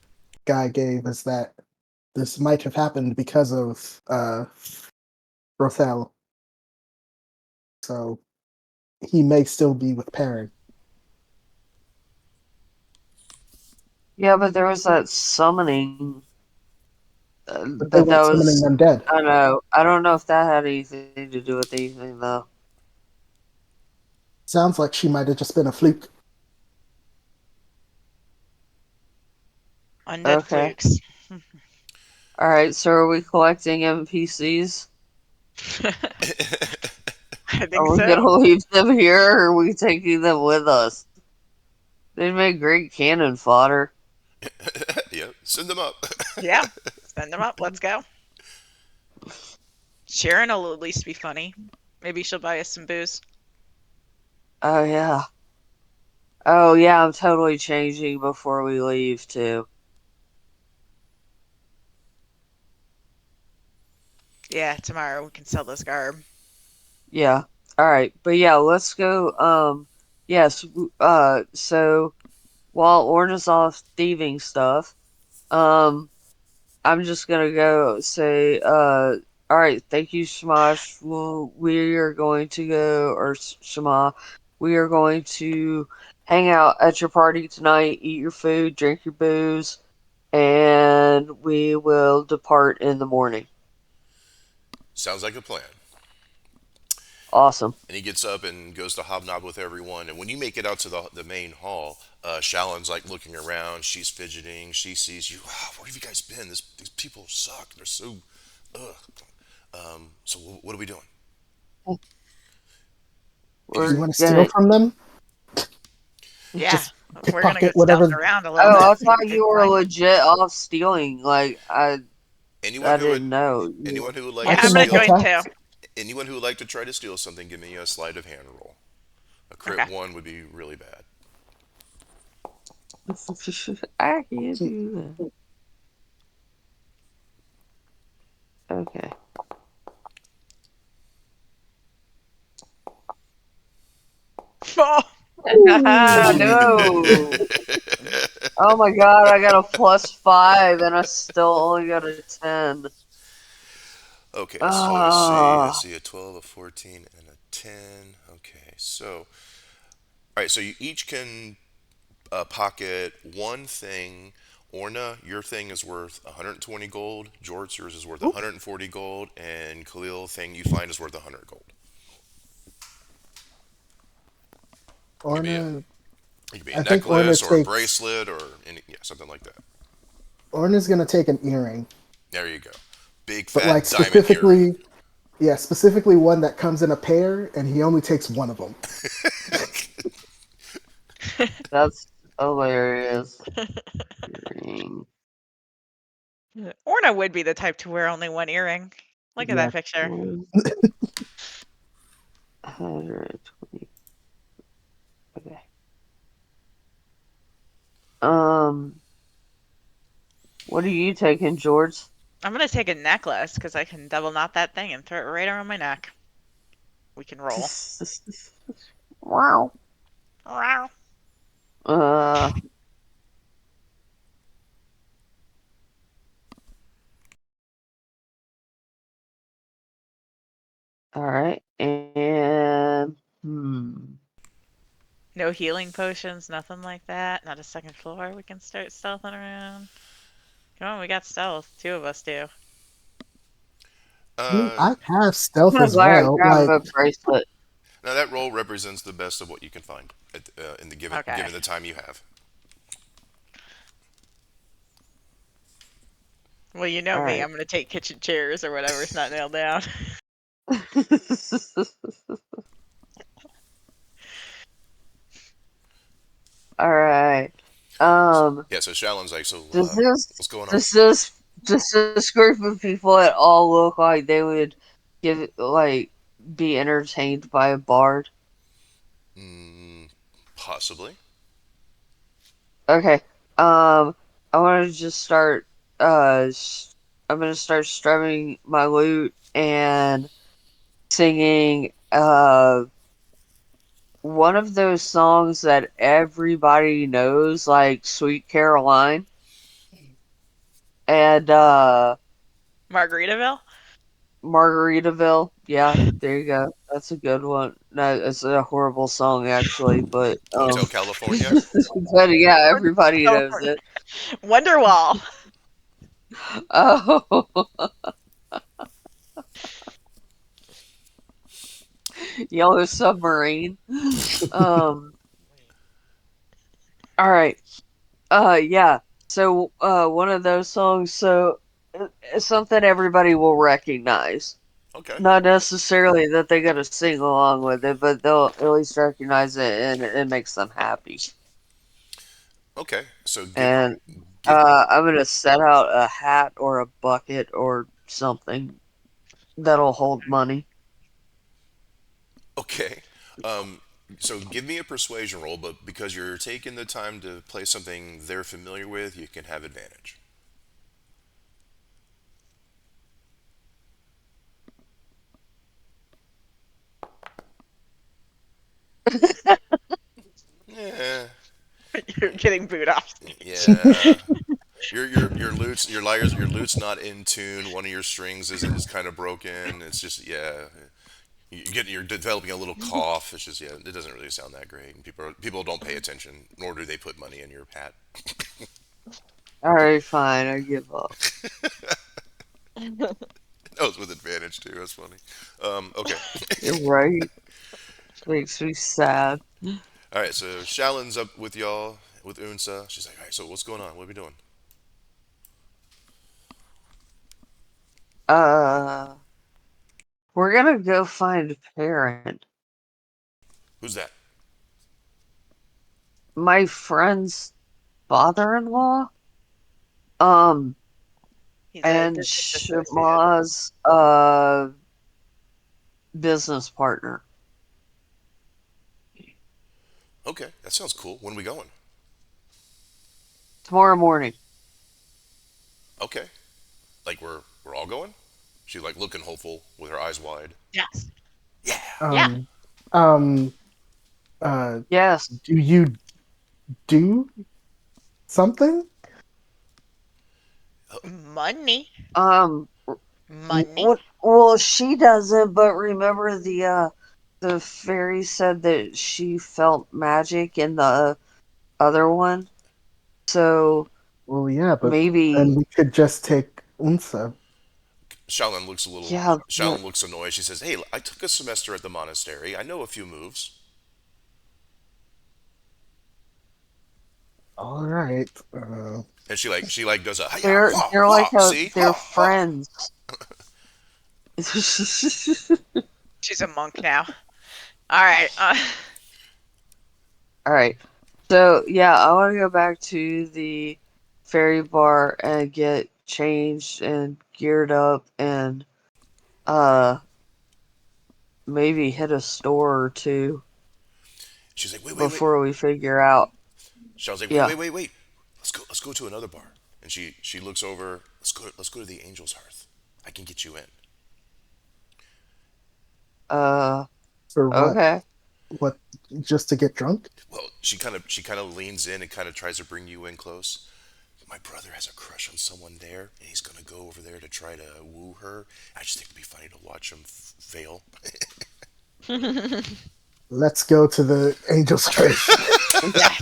guy gave is that this might have happened because of Rothel. So he may still be with Perrin. Yeah, but there was that summoning, But they but that weren't summoning was. undead. I don't know. I don't know if that had anything to do with anything though. Sounds like she might have just been a fluke. Undead Okay. flukes. All right. So are we collecting NPCs? I think Are we so. gonna leave them here, or are we taking them with us? They make great cannon fodder. Yeah, send them up. Yeah. Send them up. Let's go. Sharon will at least be funny. Maybe she'll buy us some booze. Oh yeah. Oh yeah. I'm totally changing before we leave too. Yeah, tomorrow we can sell this garb. Yeah. All right. But yeah, let's go. Yes. So while Orna's off thieving stuff, um, I'm just gonna go say, all right, thank you, Shamash. Well, we are going to go, or Shama, we are going to hang out at your party tonight, eat your food, drink your booze, and we will depart in the morning. Sounds like a plan. Awesome. And he gets up and goes to hobnob with everyone. And when you make it out to the main hall, Shallon's like looking around. She's fidgeting. She sees you. Wow, where have you guys been? These people suck. They're so, ugh. So what are we doing? And he's You We're want to steal gonna. from them? Yeah. Just We're gonna go pickpocket stealth whatever. around a little Oh, bit, I see if thought we can you were find. legit off stealing. anyone I who would didn't know. anyone who would I like Yeah, to can I'm gonna make steal join too. attacks. anyone who would like to try to steal something, give me a sleight of hand roll. A crit Okay. one would be really bad. I can't do that. Okay. Oh, Ooh. No. Oh my god, I got a +5 and I still only got a 10. Okay, so let me see. I Ah, see a 12, a 14, and a 10. Okay, so all right, so you each can pocket one thing. Orna, your thing is worth 120 gold. George, yours is worth Ooh. 140 gold, and Khalil, thing you find is worth 100 gold. It could be a Orna, it could be a I think Orna necklace or a takes. bracelet or yeah, something like that. Orna's gonna take an earring, There you go. Big but like fat diamond earring. specifically, yeah, specifically one that comes in a pair, and he only takes one of them. that's hilarious. Ring. Orna would be the type to wear only one earring. Look at that Yeah. picture. 120. Okay. Um, what are you taking, George? I'm gonna take a necklace because I can double knot that thing and throw it right around my neck. We can roll. Wow. Wow. Uh, all right. And No healing potions, nothing like that. Not a second floor. We can start stealthing around. Come on, we got stealth. Two of us do. I mean, Uh, I have I'm stealth gonna as buy a well. grab Like, a bracelet. Now that roll represents the best of what you can find in the Okay. given the time you have. Well, you know All me. right. I'm gonna take kitchen chairs or whatever's not nailed down. All right. Um, Yeah, so Shallon's like, so does this what's going on? does this does this group of people at all look like they would be entertained by a bard? Mm, possibly. Okay. I want to just start. I'm gonna start strumming my lute and singing. One of those songs that everybody knows, like "Sweet Caroline," and Margaritaville? Margaritaville. Yeah, there you go. That's a good one. No, it's a horrible song actually, but Hotel California. but yeah, everybody knows California. it. Wonderwall. Oh, Yellow Submarine. Um, all right. Yeah. So, one of those songs. So, it's something everybody will recognize. Okay. Not necessarily that they gotta sing along with it, but they'll at least recognize it, and it makes them happy. Okay. So And give. I'm gonna set out a hat or a bucket or something that'll hold money. Okay. Um, so give me a persuasion roll, but because you're taking the time to play something they're familiar with, you can have advantage. Yeah. You're getting booed off stage. Yeah. Your lute's not in tune. One of your strings is kind of broken. It's just yeah. You're developing a little cough. It's just yeah. It doesn't really sound that great. And people don't pay attention, nor do they put money in your hat. All right, fine, I give up. That was with advantage too. That's funny. Okay. You're right. Makes me sad. All right. So Shallon's up with y'all with Unsa. She's like, all right. So what's going on? What are we doing? Uh, we're gonna go find a parent. Who's that? My friend's father-in-law. Um, He's a and business associate. Shama's business partner. Okay, that sounds cool. When are we going? Tomorrow morning. Okay, like we're all going. She's like looking hopeful with her eyes wide. Yes. Yeah. Yeah. Um, um, uh, Yes. do you do something? Money. Um, Money. what? Well, she doesn't, but remember the fairy said that she felt magic in the other one. So Well, yeah, but then maybe, we could just take Unsa. Shaolin looks a little. yeah. Shaolin looks annoyed. She says, "Hey, I took a semester at the monastery. I know a few moves." All right. And she like does a hiya ha They're like ha. See they're ha ha. friends. She's a monk now. All right. All right. So yeah, I want to go back to the ferry bar and get changed and geared up and uh maybe hit a store or two She's like, wait. before we figure out. Shaolin's like, Yeah. wait. Let's go to another bar. And she looks over. Let's go to the Angel's Hearth. I can get you in. Uh For what? okay. What? Just to get drunk? Well, she kind of leans in and kind of tries to bring you in close. My brother has a crush on someone there, and he's gonna go over there to try to woo her. I just think it'd be funny to watch him fail. Let's go to the Angel's Church. Yeah.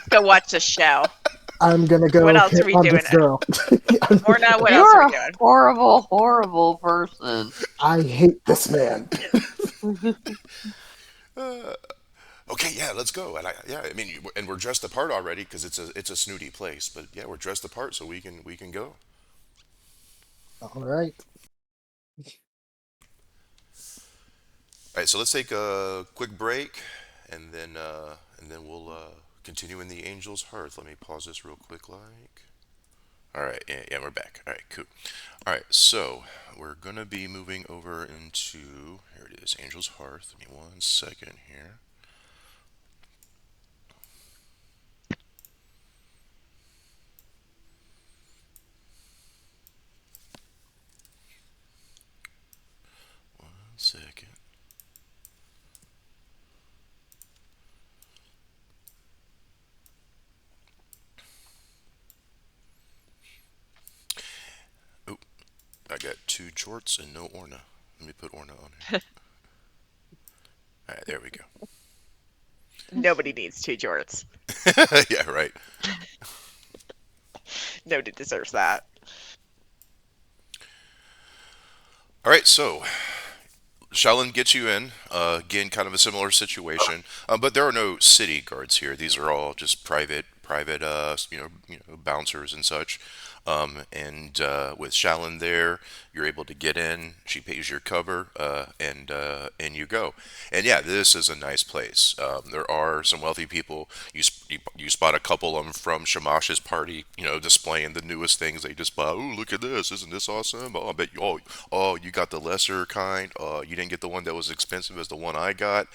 Go watch the show. I'm gonna What go else are hit we on doing? this girl. Or not? What else are You're we a doing? horrible, horrible person. I hate this man. Okay, yeah, let's go. And I mean, and we're dressed apart already because it's a snooty place. But yeah, we're dressed apart so we can go. All right. All right, so let's take a quick break, and then we'll continue in the Angel's Hearth. Let me pause this real quick, like. All right, yeah, we're back. All right, cool. All right, so we're gonna be moving over into here it is, Angel's Hearth. Give me 1 second here. One second. Oh, I got two jorts and no Orna. Let me put Orna on here. All right, there we go. Nobody needs two jorts. Yeah, right. Nobody deserves that. All right, so Shaolin gets you in. Again, kind of a similar situation, but there are no city guards here. These are all just private, bouncers and such. And with Shaolin there, you're able to get in. She pays your cover, and you go. And yeah, this is a nice place. There are some wealthy people. You spot a couple of them from Shamash's party, displaying the newest things they just bought. Ooh, look at this! Isn't this awesome? Oh, I bet you. Oh, you got the lesser kind. You didn't get the one that was expensive as the one I got.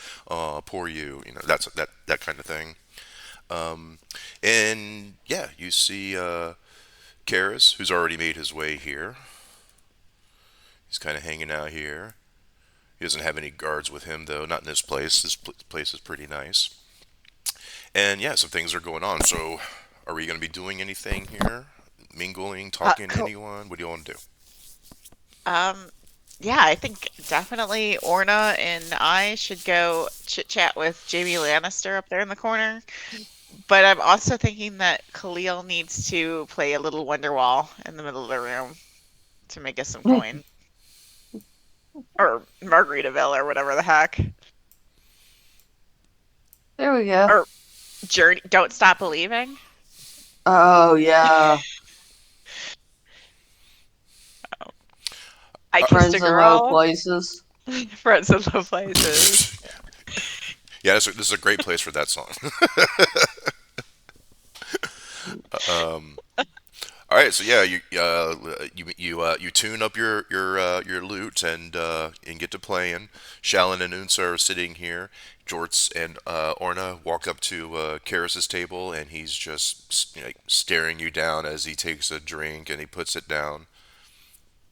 Poor you. That kind of thing. And yeah, you see Karis, who's already made his way here. He's kind of hanging out here. He doesn't have any guards with him, though. Not in this place. This place is pretty nice. And yeah, some things are going on. So, are we going to be doing anything here? Mingling, talking to Cool. anyone? What do you want to do? Um, yeah, I think definitely Orna and I should go chit chat with Jamie Lannister up there in the corner. But I'm also thinking that Khalil needs to play a little Wonderwall in the middle of the room to make us some coin. Or Margaritaville or whatever the heck. There we go. Or Journey, Don't Stop Believing. Oh yeah, I Kissed friends a in low Girl. places. Friends in Low Places. Yeah, this is a great place for that song. All right, so yeah, you tune up your loot and get to playing. Shalyn and Unsa are sitting here. Jorts and Orna walk up to Karis's table, and he's just staring you down as he takes a drink and he puts it down.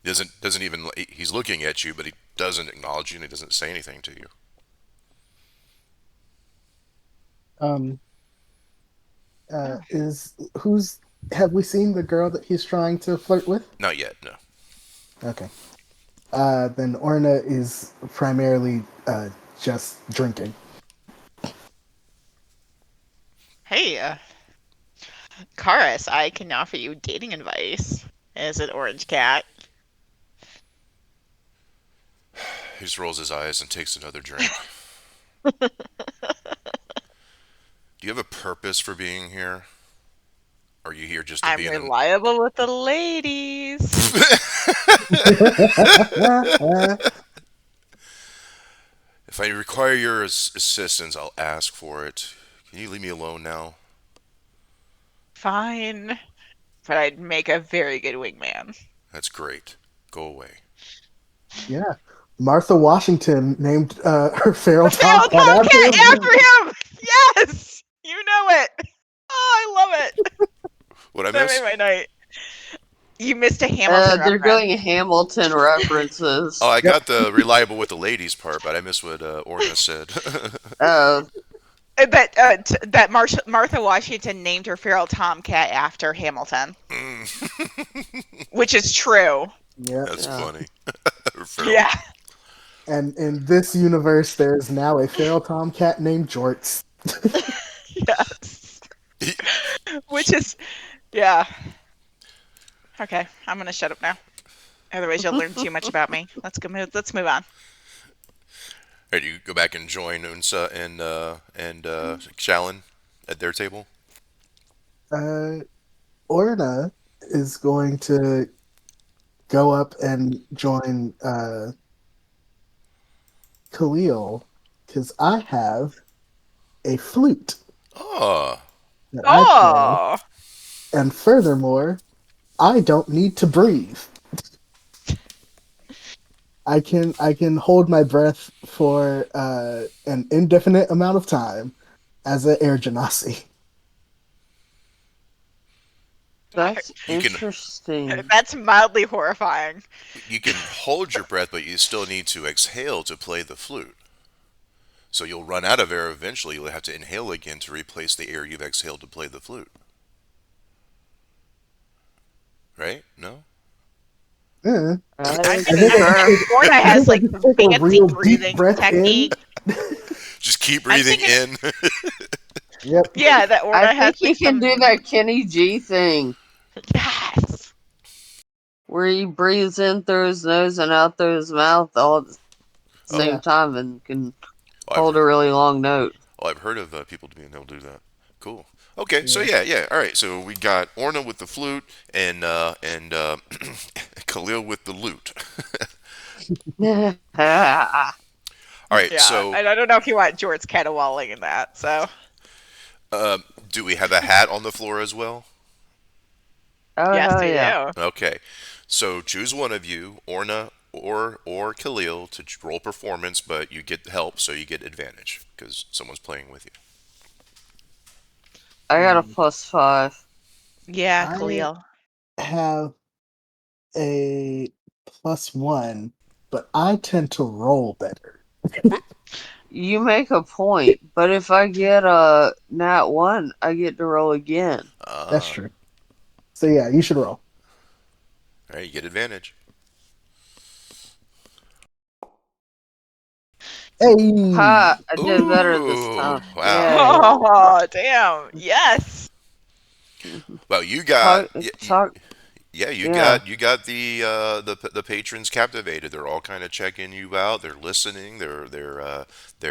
Doesn't even he's looking at you, but he doesn't acknowledge you and he doesn't say anything to you. Um, is who's have we seen the girl that he's trying to flirt with? Not yet, no. Okay. Then Orna is primarily just drinking. Hey, Karis, I can offer you dating advice as an orange cat. He just rolls his eyes and takes another drink. Do you have a purpose for being here? Are you here just to I'm be in an... reliable with the ladies. If I require your assistance, I'll ask for it. Can you leave me alone now? Fine, but I'd make a very good wingman. That's great. Go away. Yeah. Martha Washington named her feral The feral tomcat after tomcat him. after him! Yes! You know it! Oh, I love it! What I That miss? made my night. You missed a Hamilton They're reference. doing Hamilton references. Oh, I got the reliable with the ladies part, but I missed what Orna said. Oh, That Martha Washington named her feral tomcat after Hamilton, which is true. Yeah. That's Yeah. funny. Yeah. And in this universe, there is now a feral tomcat named Jorts. Yes. Which is, yeah. Okay, I'm gonna shut up now. Otherwise, you'll learn too much about me. Let's move on. Hey, do you go back and join Unsa and Shalyn at their table? Orna is going to go up and join Khalil because I have a flute Oh, that I Oh, play, and furthermore, I don't need to breathe. I can hold my breath for an indefinite amount of time as an air genasi. that's You can- interesting. that's mildly horrifying. you can hold your breath, but you still need to exhale to play the flute. So you'll run out of air eventually. You'll have to inhale again to replace the air you've exhaled to play the flute. Right? No? Eh. I I'm think concur. Orna I has think like I take a fancy real deep breathing breath technique. Just keep I'm breathing in. thinking- Yep. Yeah, that Orna I has think he like can some. do that Kenny G thing Yes. where he breathes in through his nose and out through his mouth. All the Oh, same Yeah. time and can well, hold a really long note. I've heard of people being able to do that. Cool. Okay, so Yeah. yeah. All right, so we got Orna with the flute and Khalil with the lute. Oh All right, Yeah, so and I don't know if you want George caterwauling in that. So do we have a hat on the floor as well? yes, hell you yeah. do. Okay, so choose one of you, Orna or Khalil, to roll performance, but you get help, so you get advantage because someone's playing with you. I got a Hmm. +5. Yeah, I Khalil. have a +1, but I tend to roll better. You make a point, but if I get a nat 1, I get to roll again. That's Ah, true. So yeah, you should roll. all right, you get advantage. Hey, Ha! I did better this Ooh, time. wow. Yay. Oh, damn. Yes. Well, you got Talk, talk, yeah, yeah. you got the patrons captivated. They're all kind of checking you out. They're listening. They're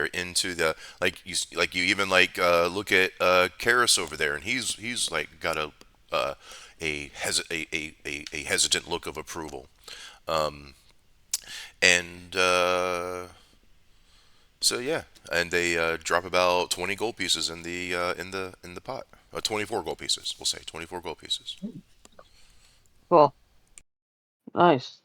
into the like you even look at Karis over there, and he's like got uh, a hesitant look of approval. Um, and so yeah, and they drop about 20 gold pieces in the pot. 24 gold pieces. We'll say 24 gold pieces. Cool. Nice.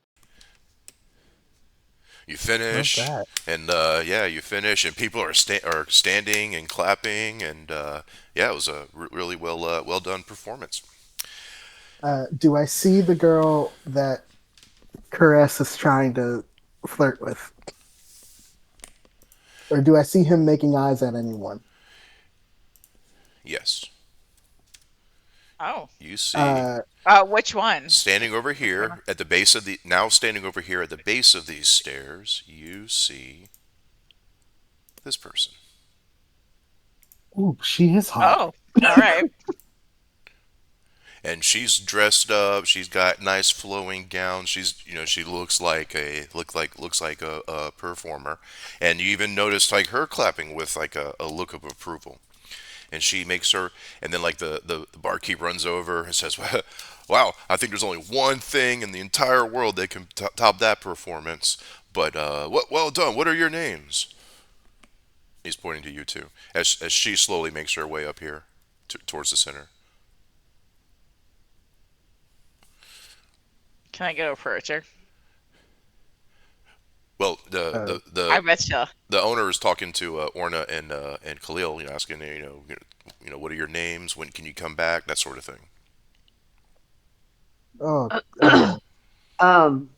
You love finish, that. and yeah, you finish, and people are standing and clapping, and yeah, it was a really well done performance. Do I see the girl that Caress is trying to flirt with, or do I see him making eyes at anyone? Yes, Oh. you see Uh, Which one? standing over Which one? here at the base of the now standing over here at the base of these stairs, you see this person. ooh, she is hot. Oh, all right. And she's dressed up. She's got nice flowing gown. She looks like a performer, and you even notice like her clapping with like a look of approval. And she makes her, and then like the barkeep runs over and says, "Wow, I think there's only one thing in the entire world that can top that performance. But well done. What are your names?" He's pointing to you two as she slowly makes her way up here towards the center. Can I get approach her? Well, Uh, I betcha. the owner is talking to Orna and Khalil, asking what are your names? When can you come back? That sort of thing. oh, uh, um,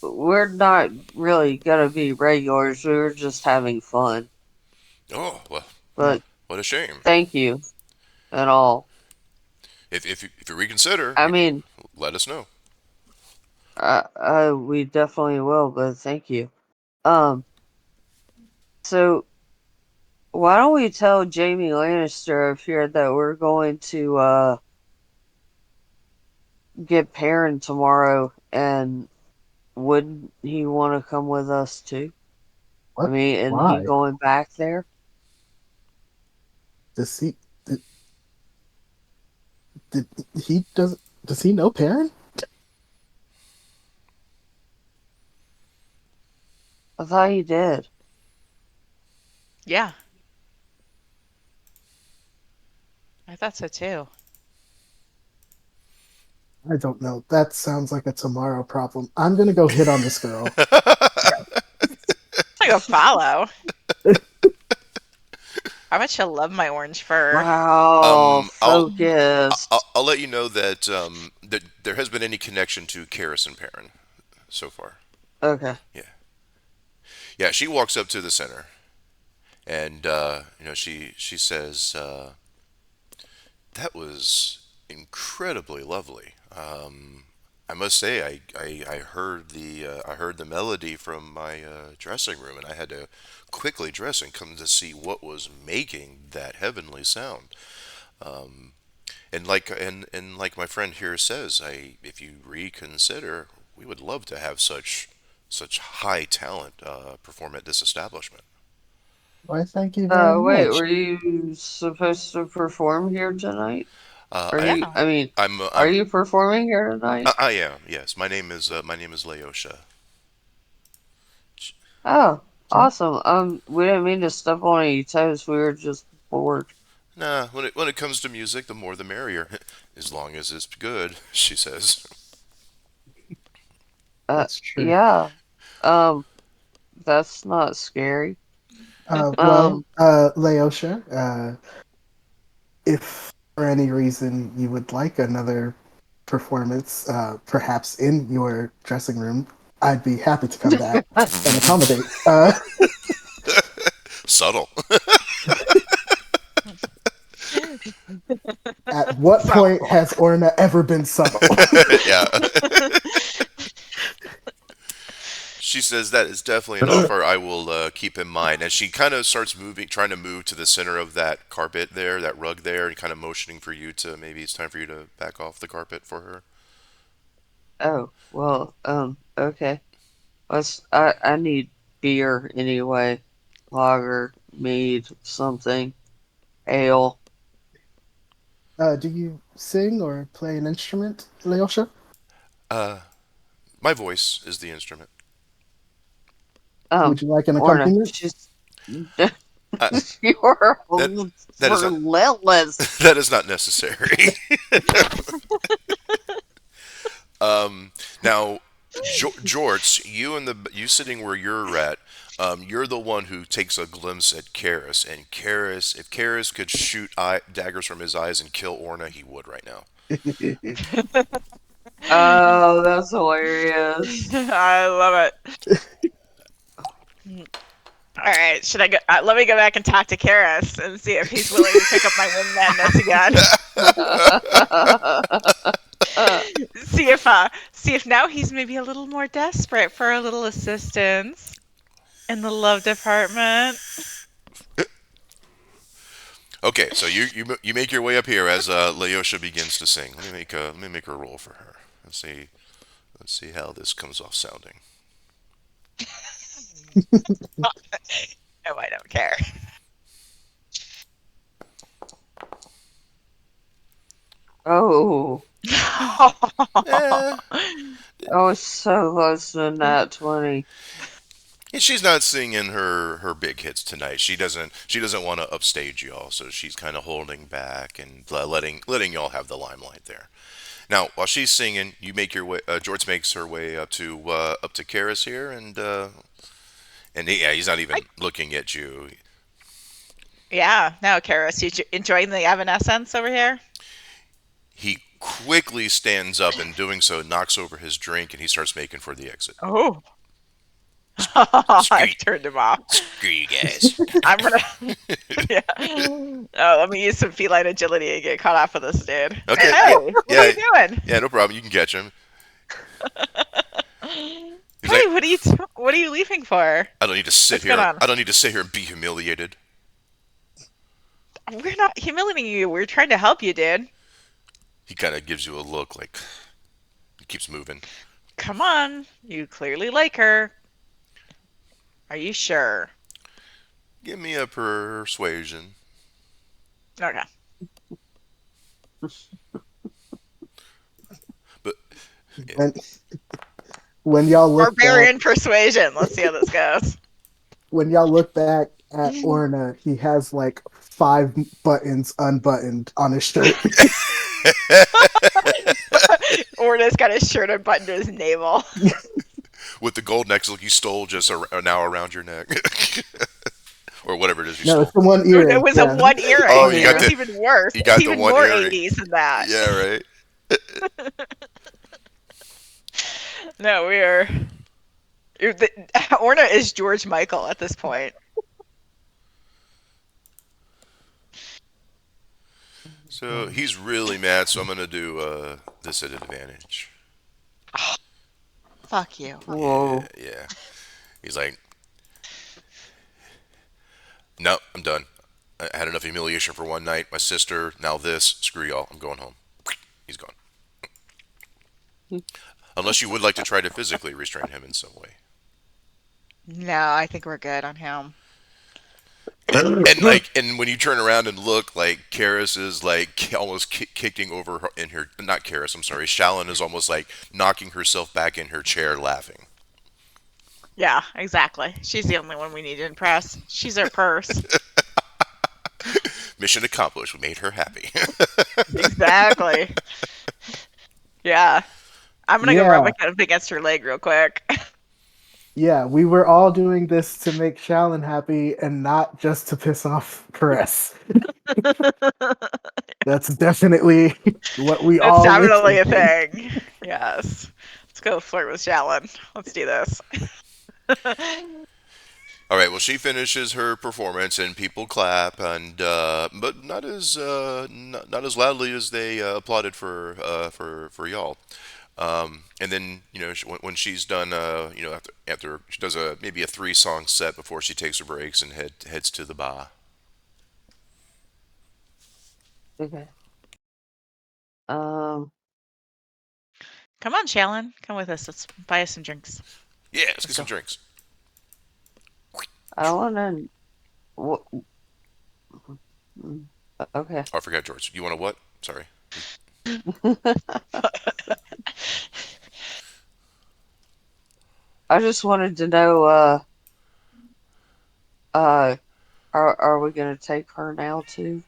we're not really gonna be regulars. We were just having fun. Oh well, But what a shame. thank you and all. If you reconsider, I mean, let us know. we definitely will, but thank you. Um, so why don't we tell Jamie Lannister up here that we're going to get Perrin tomorrow, and wouldn't he want to come with us too? I what? mean, and he Why? going back there? Does he? Did, did he does? Does he know Perrin? I thought he did. Yeah, I thought so too. I don't know. That sounds like a tomorrow problem. I'm gonna go hit on this girl. It's like a follow. I bet she'll love my orange fur. Wow, I'll focused. I'll let you know that there has been any connection to Karis and Perrin so far. Okay. Yeah, yeah. She walks up to the center, and she says, "That was incredibly lovely. I must say, I heard I heard the melody from my dressing room, and I had to quickly dress and come to see what was making that heavenly sound. And like my friend here says, I if you reconsider, we would love to have such such high talent perform at this establishment. Why, thank you very Wait, much. were you supposed to perform here tonight? Uh, Are I, you, Yeah. I mean, I'm, are I'm, you performing here tonight? I am. Yes, my name is Leosha. Oh, Sure. awesome. We didn't mean to step on any toes. We were just bored. Nah, when it comes to music, the more the merrier, as long as it's good. She says. That's true. Yeah. Um, that's not scary. Well, Um, Leosha, if for any reason you would like another performance, perhaps in your dressing room, I'd be happy to come back and accommodate. Subtle. At what So, point has Orna ever been subtle? Yeah. She says that is definitely an offer I will keep in mind. And she kind of starts moving, trying to move to the center of that carpet there, that rug there, and kind of motioning for you to maybe it's time for you to back off the carpet for her. oh, well, okay. I need beer anyway. Lager, mead, something, ale. Do you sing or play an instrument, Leosha? Uh, my voice is the instrument. Would you like an Orna, accompaniment? she's Uh, you're that that is not relentless. that is not necessary. Now, Jorts, you sitting where you're at, you're the one who takes a glimpse at Karis, and Karis, if Karis could shoot daggers from his eyes and kill Orna, he would right now. Oh, that's hilarious. I love it. All right, should I go? Let me go back and talk to Karis and see if he's willing to pick up my wingmanness again. See if now he's maybe a little more desperate for a little assistance in the love department. Okay, so you make your way up here as Leosha begins to sing. Let me make a roll for her. Let's see how this comes off sounding. No, I don't care. Oh, Eh, oh, so close to that 20. she's not singing her big hits tonight. She doesn't want to upstage y'all, so she's kind of holding back and letting y'all have the limelight there. Now, while she's singing, you make your way. George makes her way up to Karis here, yeah, he's not I, even looking at you. yeah, no, Karis, you enjoying the evanescence over here? He quickly stands up and doing so knocks over his drink and he starts making for the exit. Oh, Screw, I've turned him off. screw you guys. I'm gonna. Yeah. Oh, let me use some feline agility and get caught off of this dude. Okay, Hey, what are yeah, you doing? yeah, no problem. You can catch him. He's Hey, like, what are you leaving for? I don't need to sit What's going here. on? I don't need to sit here and be humiliated. We're not humiliating you. We're trying to help you, dude. He kind of gives you a look like he keeps moving. Come on. You clearly like her. Are you sure? Give me a persuasion. Okay. But yeah, when when y'all look back, Barbarian persuasion. Let's see how this goes. when y'all look back at Orna, he has like 5 buttons unbuttoned on his shirt. Orna's got his shirt unbuttoned to his navel. with the gold necklace you stole just now around your neck, or whatever it is you No, it's stole. the one It earring. was a Yeah. one earring. Oh, One you It got year. was the even worse. you It's got the even one more earring. 80s than that. Yeah, right. No, we are. Orna is George Michael at this point. So he's really mad. So I'm gonna do this at advantage. Fuck you. Yeah, Whoa. yeah. He's like, no, I'm done. I had enough humiliation for one night. My sister, now this. Screw y'all. I'm going home. He's gone. Unless you would like to try to physically restrain him in some way. No, I think we're good on him. And when you turn around and look, like Karis is like almost kicking over her in her, not Karis, I'm sorry, Shalyn is almost like knocking herself back in her chair laughing. Yeah, exactly. She's the only one we need to impress. She's our purse. Mission accomplished. We made her happy. Exactly. Yeah. I'm gonna go rub my Yeah, up against her leg real quick. yeah, we were all doing this to make Shalyn happy and not just to piss off Caress. That's definitely what we It's all were definitely a thinking. thing. Yes. Let's go flirt with Shalyn. Let's do this. All right. Well, she finishes her performance and people clap, and but not as loudly as they applauded for y'all. And then when she's done, after she does maybe a 3 song set before she takes her breaks and heads to the bar. Okay. Um, Come on, Shalyn. Come with us. Let's buy us some drinks. Yeah, let's get Let's some go. drinks. I want to. Okay. Oh, I forgot, George. You want a what? Sorry. I just wanted to know. Uh, are we gonna take her now too?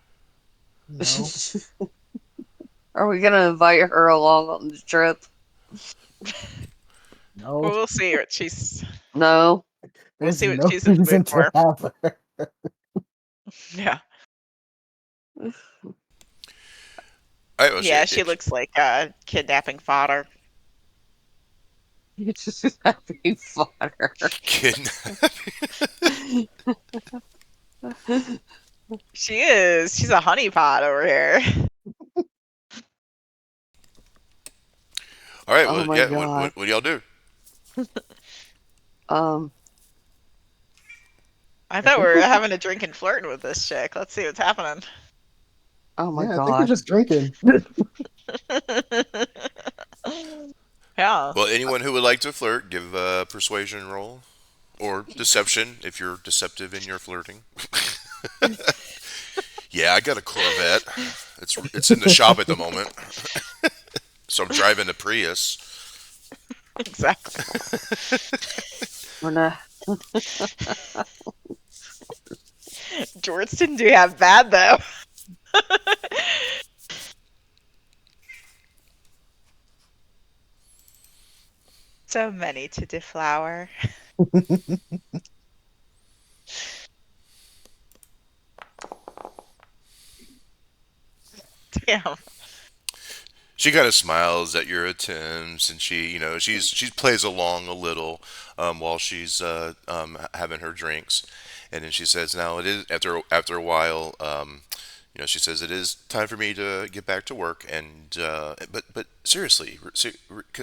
No, Are we gonna invite her along on the trip? no, Well, we'll see what she's. No. We'll there's see what no she's in the mood reason to for. have her. Yeah. I was Yeah, she looks like kidnapping fodder. It's just happy fodder. kidding. She is. She's a honeypot over here. All right. Oh Well, my yeah. god. What do y'all do? Um. I I thought we think were we're having a drink and flirting with this chick. Let's see what's happening. Oh my yeah, I think we're god. just drinking. Yeah. Well, anyone who would like to flirt, give a persuasion roll or deception if you're deceptive in your flirting. Yeah, I got a Corvette. It's in the shop at the moment, so I'm driving a Prius. Exactly. We're not. George didn't do half bad though. So many to deflower. Damn. She kind of smiles at your attempts, and she plays along a little while she's having her drinks, and then she says, "Now it is after a while." She says it is time for me to get back to work, and but seriously,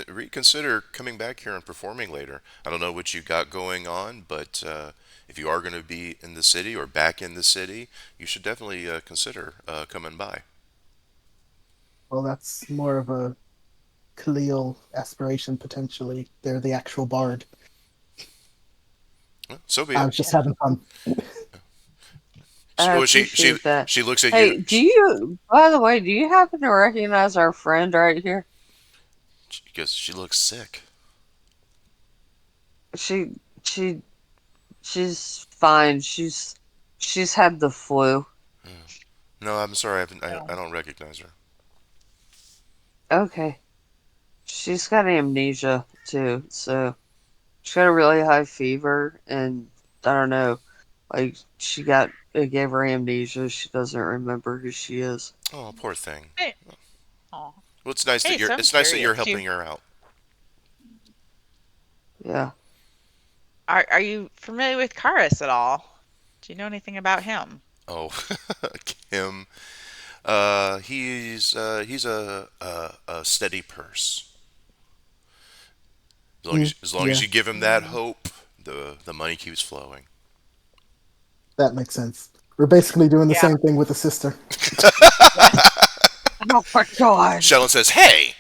reconsider coming back here and performing later. I don't know what you got going on, but if you are going to be in the city or back in the city, you should definitely consider coming by. Well, that's more of a Khalil aspiration potentially. They're the actual bard. Well, so be I it. was just having fun. I Well, she appreciate that. she looks at you Hey, by the way, do you happen to recognize our friend right here? because she looks sick. She, she, she's fine. She's had the flu. No, I'm sorry, Yeah. I don't recognize her. Okay. She's got amnesia too, so she got a really high fever, and I don't know, like it gave her amnesia. She doesn't remember who she is. Oh, poor thing. Hey. Oh. Well, Hey, so I'm it's nice that curious. you're helping her out. Yeah. Are you familiar with Karis at all? Do you know anything about him? Oh, Kim. He's a steady purse. Mm, As long as yeah, you give him that hope, the money keeps flowing. that makes sense. We're basically doing the Yeah. same thing with the sister. Yes. Oh my god. Shellen says, "Hey,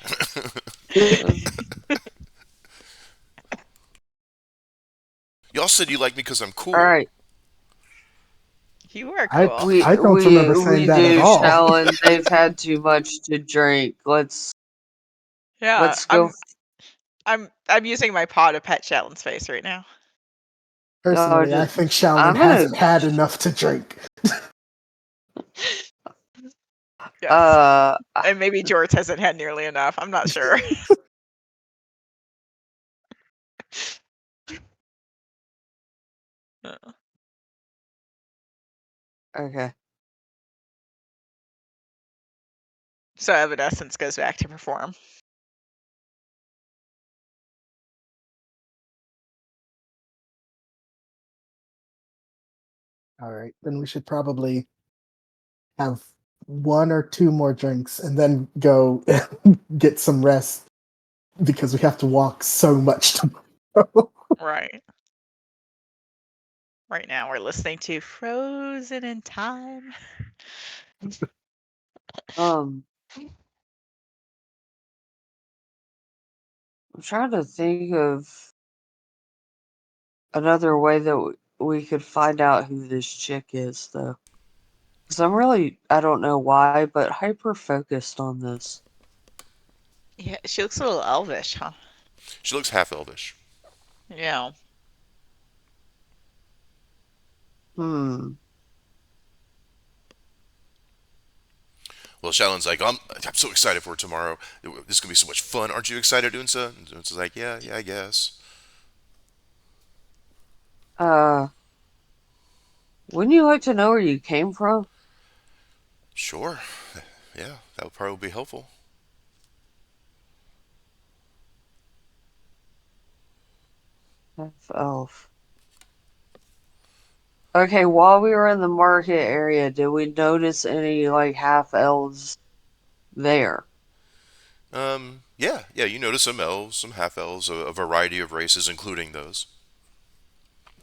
Y'all said you like me because I'm All cool. right. You are I cool. I don't remember saying We that at do, all. Shallon. They've had too much to drink. Yeah, Let's go. I'm using my paw to pet Shallen's face right now. No, Personally, I think Shaolin I'm gonna. hasn't had enough to drink. Yes. Uh, And maybe George hasn't had nearly enough. I'm not sure. okay. So Evanescence goes back to perform. All right, then we should probably have one or two more drinks and then go get some rest because we have to walk so much tomorrow. Right. Right now we're listening to Frozen in Time. I'm trying to think of another way that we could find out who this chick is, though. Because I don't know why, but hyper focused on this. Yeah, she looks a little elvish, huh? She looks half elvish. Yeah. Hmm. Well, Shallon's like, I'm so excited for tomorrow. This is gonna be so much fun. Aren't you excited, Unsa? And Unsa's like, yeah, I guess. Uh, wouldn't you like to know where you came from? Sure. Yeah, that would probably be helpful. Half elf. Okay, while we were in the market area, did we notice any like half elves there? Yeah. You notice some elves, some half elves, a variety of races, including those.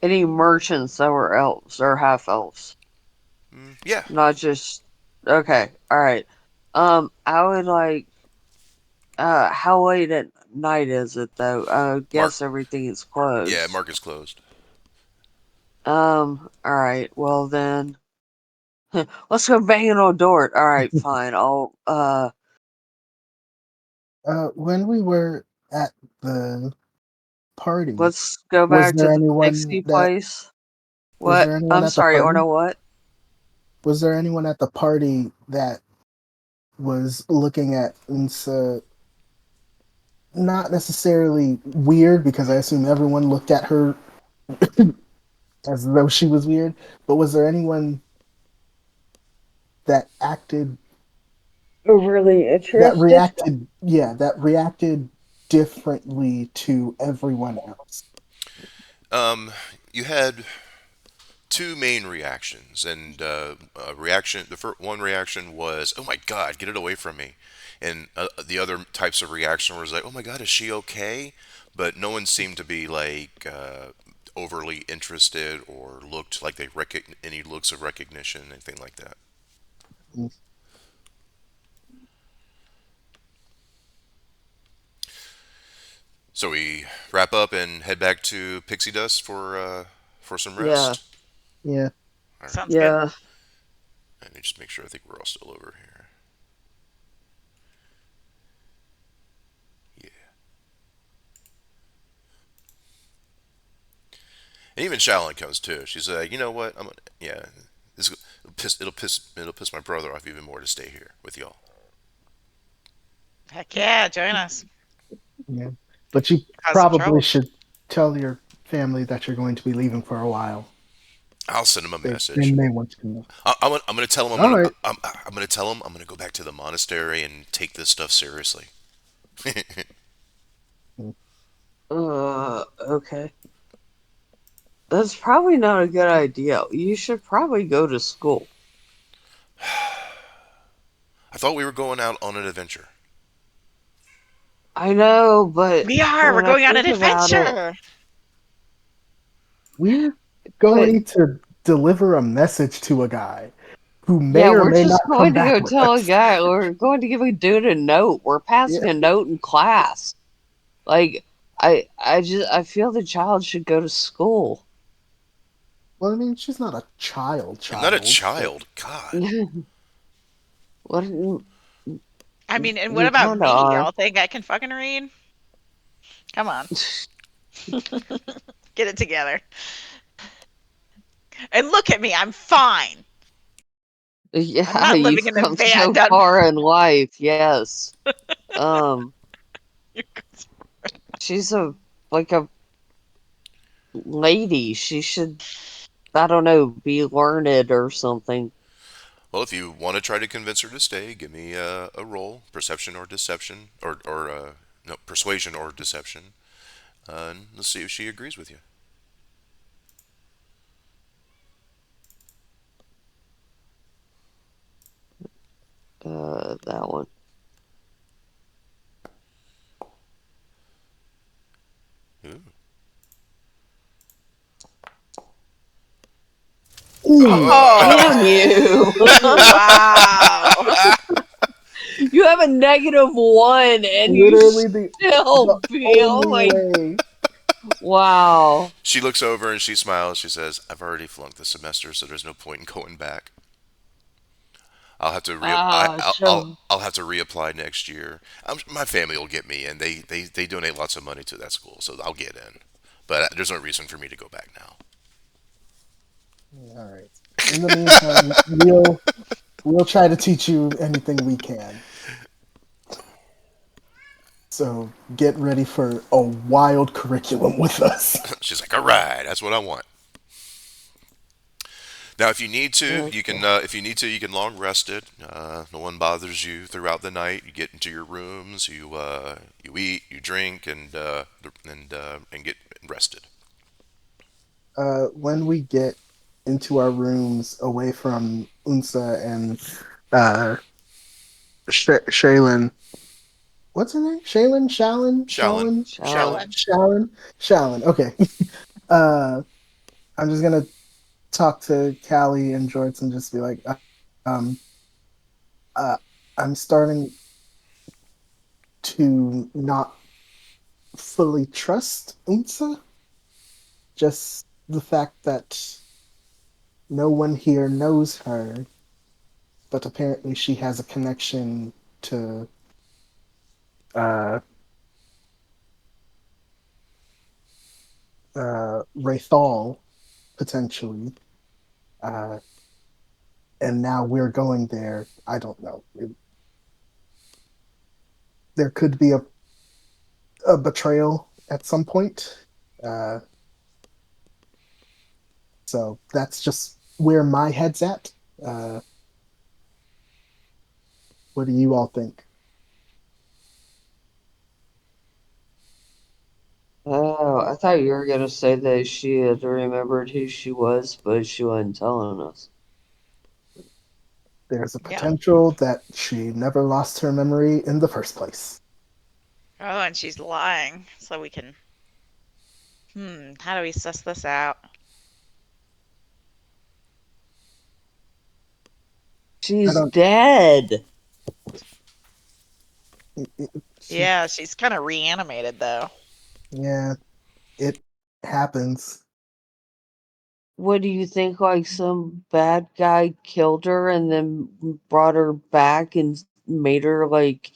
Any merchants that were elves or half elves? Yeah. Not just okay, alright. I would like how late at night is it though? I Mark. guess everything is Yeah, closed. Mark is closed. Alright, well then let's go banging on a door. Alright, fine. When we were at the party, Let's go was back to there the anyone pixie that place. was What? there anyone I'm at the sorry, party? Orno, what? Was there anyone at the party that was looking at Unsa not necessarily weird because I assume everyone looked at her as though she was weird, but was there anyone that acted Really that interested? reacted that reacted differently to everyone else? Um, you had two main reactions, and reaction. The first one reaction was, "Oh my God, get it away from me," and the other types of reaction was like, "Oh my God, is she okay?" But no one seemed to be like overly interested or looked like they any looks of recognition, anything like that. So we wrap up and head back to Pixie Dust for some Yeah, rest. Yeah. All right, Sounds good. yeah. let me just make sure. I think we're all still over here. Yeah. And even Shallon comes too. She's like, you know what? Yeah. This it'll piss my brother off even more to stay here with y'all. Heck yeah, join us. Yeah. But you Cause some probably trouble. should tell your family that you're going to be leaving for a while. I'll send him a They message. may want to know. I'm gonna tell him All right. I'm gonna tell him I'm gonna go back to the monastery and take this stuff seriously. Okay. That's probably not a good idea. You should probably go to school. I thought we were going out on an adventure. I know, but We are. We're when I going on think an about it, adventure. We're but going to deliver a message to a guy who yeah, may or we're may not just going come to back go with tell a us. guy. We're going to give a dude a note. We're Yeah. passing a note in class. Like, I feel the child should go to school. Well, I mean, she's not a I'm not a child, but child. God. What? I mean, and what You about kind of me? are. Y'all think I can fucking read? Come on. Get it together. And look at me, I'm fine. I'm Yeah, not living you've in a come van so down. far in life. Yes. Um, she's like a lady. She should, I don't know, be learned or something. Well, if you want to try to convince her to stay, give me a roll, perception or deception, or no, persuasion or deception, and let's see if she agrees with you. That one. Ooh. ooh, Damn Oh, you! Wow. You have a -1 and you literally still the be, oh only my, way. wow. she looks over and she smiles. She says, "I've already flunked the semester, so there's no point in going back. I'll have to Ah, so, I'll have to reapply next year. My family will get me, and they donate lots of money to that school, so I'll get in. But there's no reason for me to go back now." All right. In the meantime, we'll try to teach you anything we can. So get ready for a wild curriculum with us. She's like, "All right, that's what I want." Now, if you need to, you can. okay. If you need to, you can long rest it. No one bothers you throughout the night. You get into your rooms. You eat, you drink, and get rested. When we get into our rooms away from Unsa and uh, Shaylin, what's her name? Shaylin? Shallon? Shallon, Shallon? Shall Shallon. Shellen. Shallon? Shallon. Okay. Uh, I'm just gonna talk to Callie and Jorts and just be like, um, uh, I'm starting to not fully trust Unsa. Just the fact that no one here knows her, but apparently she has a connection to uh, Rathal, potentially. Uh, and now we're going there. I don't know. There could be a betrayal at some point. Uh, so that's just where my head's at. Uh, what do you all think? Oh, I thought you were gonna say that she had remembered who she was, but she wasn't telling us. There's a Yeah. potential that she never lost her memory in the first place. Oh, and she's lying. So we can. How do we suss this out? I She's don't. dead. She, Yeah, she's kind of reanimated, though. yeah, it happens. What do you think? Like some bad guy killed her and then brought her back and made her like,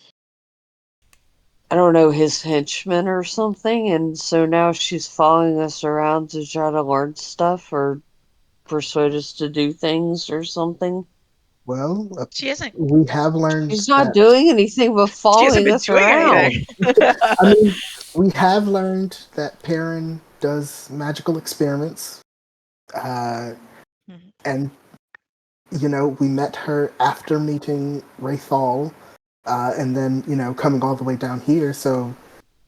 I don't know, his henchman or something, and so now she's following us around to try to learn stuff or persuade us to do things or something. Well, She hasn't. we have learned She's not that. doing anything but She hasn't following been us doing around. anything. I mean, we have learned that Perrin does magical experiments, uh, Mhm. and we met her after meeting Rathal, and then coming all the way down here. So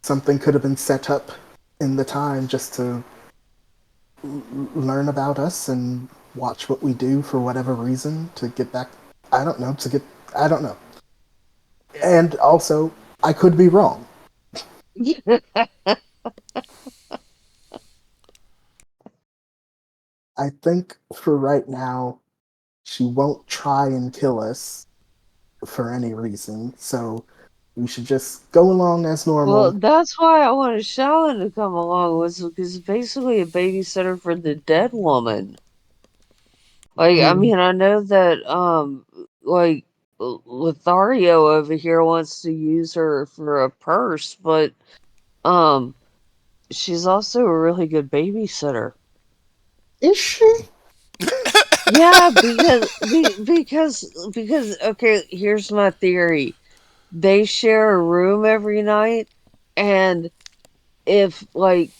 something could have been set up in the time just to learn about us and watch what we do for whatever reason to get back. I don't know. I don't know. And also, I could be wrong. I think for right now, she won't try and kill us for any reason. So We should just go along as Well, normal. that's why I wanted Shaolin to come along, was because basically a babysitter for the dead woman. Like, I Mm, mean, I know that like Lothario over here wants to use her for a purse, but um she's also a really good babysitter. is she? Yeah, because okay, here's my theory. They share a room every night, and if like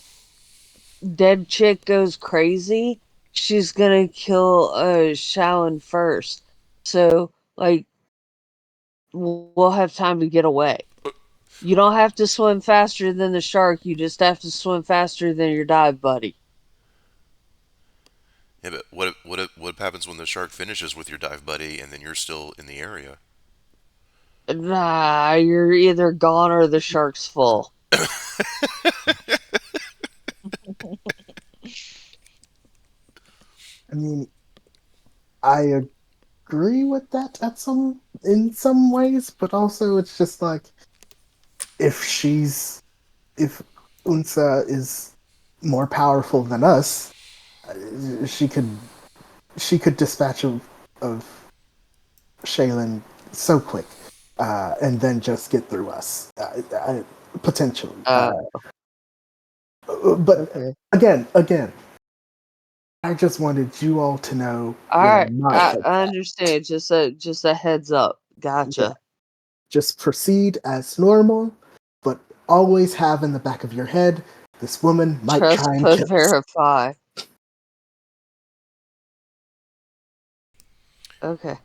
dead chick goes crazy, she's gonna kill Shaolin first. So like we'll have time to get away. You don't have to swim faster than the shark, you just have to swim faster than your dive buddy. Yeah, but what happens when the shark finishes with your dive buddy and then you're still in the area? Nah, you're either gone or the shark's full. I mean, I agree with that at some in some ways, but also it's just like if she's if Unsa is more powerful than us, she could dispatch of Shaylin so quick, and then just get through us, potentially. Uh, But okay. again, I just wanted you all to know All where right, my head's I at. understand. Just a heads up. Yeah, Gotcha. just proceed as normal, but always have in the back of your head this woman might try Trust and but kill us. verify. Okay,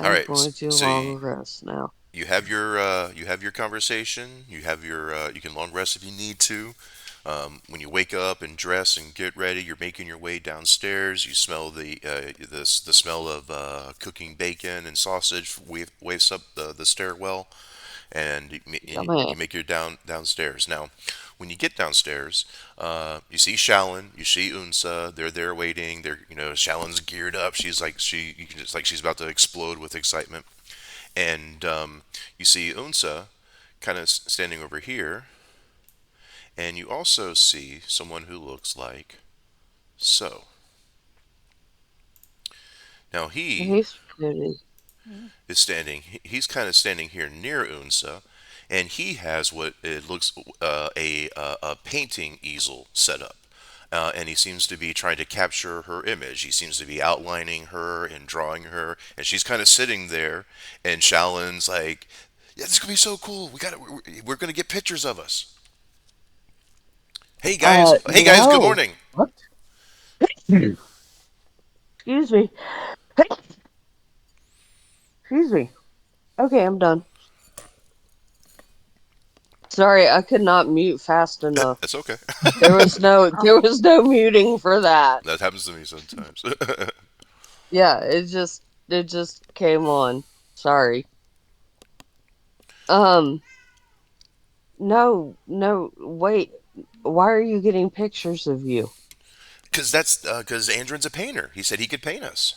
All I'm right, going to so long rest now. you have your conversation. You have your you can long rest if you need to. When you wake up and dress and get ready, you're making your way downstairs. You smell the smell of cooking bacon and sausage wafts up the stairwell, and you Yummy. make your downstairs. Now, when you get downstairs, you see Shallon, you see Unsa. They're there waiting. They're Shallon's geared up. She's like you can just like she's about to explode with excitement, and you see Unsa kind of standing over here, and you also see someone who looks like so. Now he He's pretty. Mm. is standing. He's kind of standing here near Unsa, and he has what it looks a painting easel set up. And he seems to be trying to capture her image. He seems to be outlining her and drawing her, and she's kind of sitting there. And Shallon's like, "Yeah, this is gonna be so cool. We're gonna get pictures of us." Hey guys, good No. morning. What? Excuse me. Excuse me. Okay, I'm done. Sorry, I could not mute fast enough. That's okay. There was no muting for that. That happens to me sometimes. Yeah, it just came on. Sorry. Um, no, wait. Why are you getting pictures of you? Because Andron's a painter. He said he could paint us.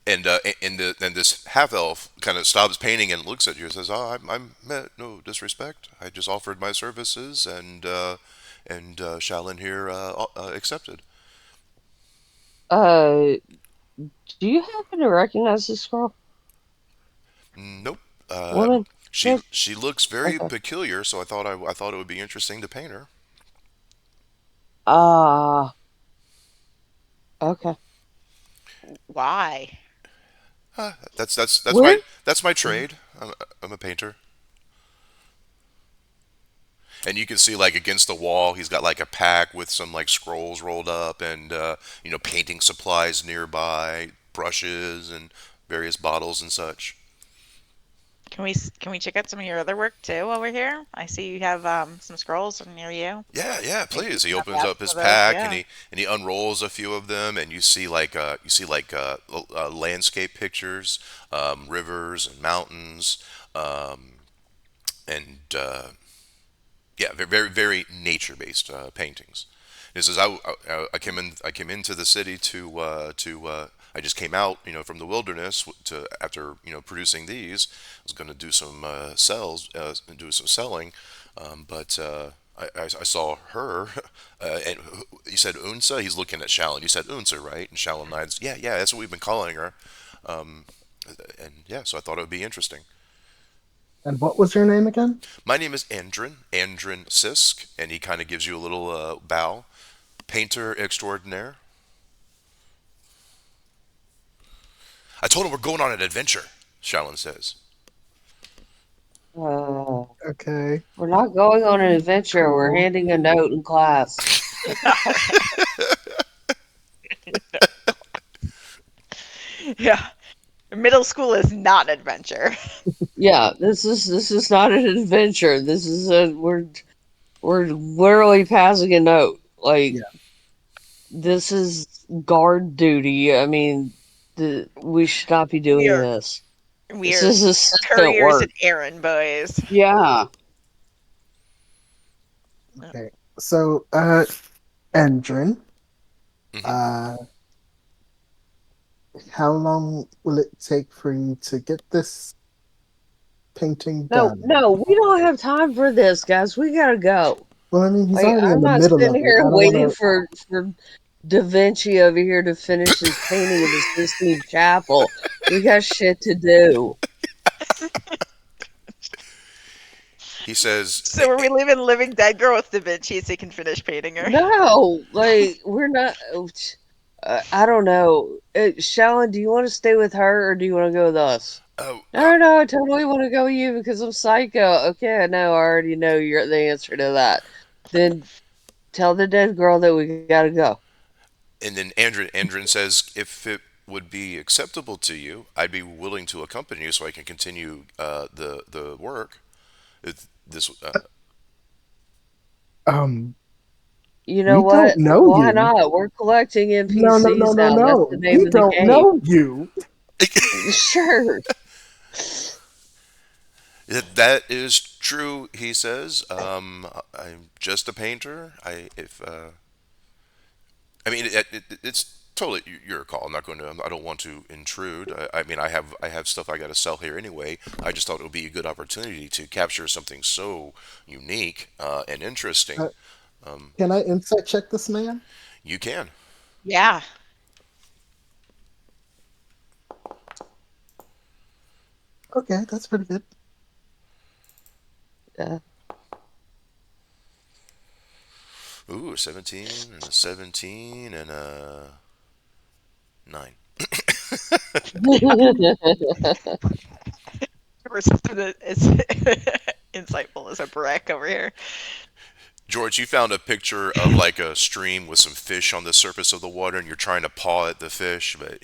And this half elf kind of stops painting and looks at you and says, "Oh, I'm meant no disrespect. I just offered my services, and Shaolin here accepted." Uh, do you happen to recognize this girl? Nope. Uh, Woman? Chick? she looks very Okay. peculiar, so I thought it would be interesting to paint her. Ah, okay. Why? Where? That's my trade. I'm a painter. And you can see like against the wall, he's got like a pack with some like scrolls rolled up and painting supplies nearby, brushes and various bottles and such. Can we check out some of your other work too over here? I see you have some scrolls near you. Yeah, Maybe we please. He can opens grab up his some of those. pack Yeah. and he unrolls a few of them, and you see like landscape pictures, rivers and mountains, um, and yeah, very nature based paintings. He says, I came into the city I just came out, from the wilderness to after producing these. I was going to do some do some selling, but I saw her, and he said Unsa. He's looking at Shallon. You said Unsa, right? And Shallon nods. Yeah, yeah, that's what we've been calling her. And yeah, so I thought it would be interesting. And what was your name again? My name is Andrin Sisk, and he kind of gives you a little bow. Painter extraordinaire. I told him we're going on an adventure, Shallon says. Uh, Okay. we're not going on an adventure. We're Cool. handing a note in class. Yeah. Middle school is not an adventure. Yeah, this is not an adventure. This is a we're literally passing a note. Like Yeah. this is guard duty. I mean, we should not be We doing are this. we This are is assistant couriers work. and errand boys. Yeah. Okay. So, Endrin, Hmm. uh, how long will it take for you to get this painting No, done? no, we don't have time for this, guys. We gotta go. Well, I mean, he's Like, already in I'm the not middle sitting of it. here I don't want waiting to. for Da Vinci over here to finish his painting of the Sistine Chapel. We got shit to do. He says, So are we leaving Living Dead Girl with Da Vinci so he can finish painting her? No, like we're not. I don't know. Shallon, do you want to stay with her or do you want to go with us? "Oh, No, no, I totally want to go with you because I'm psycho. Okay, I know. I already know you're the answer to that. Then tell the dead girl that we gotta go. and then Andrin says, if it would be acceptable to you, I'd be willing to accompany you so I can continue the work. This Um, You know we don't what? know Why you. not? We're collecting No, no, no, NPCs no, now. That's no. the name We of the don't game. know you. Sure. that is true. He says, I'm just a painter. I mean, it's totally your call. I'm not going to. I don't want to intrude. I mean, I have stuff I got to sell here anyway. I just thought it would be a good opportunity to capture something so unique and interesting. Uh, can I insight check this man? You can. Yeah. Okay, that's pretty good. Yeah. Ooh, a 17 and a 17 and a 9. We're as insightful as a brick over here. George, you found a picture of like a stream with some fish on the surface of the water, and you're trying to paw at the fish. But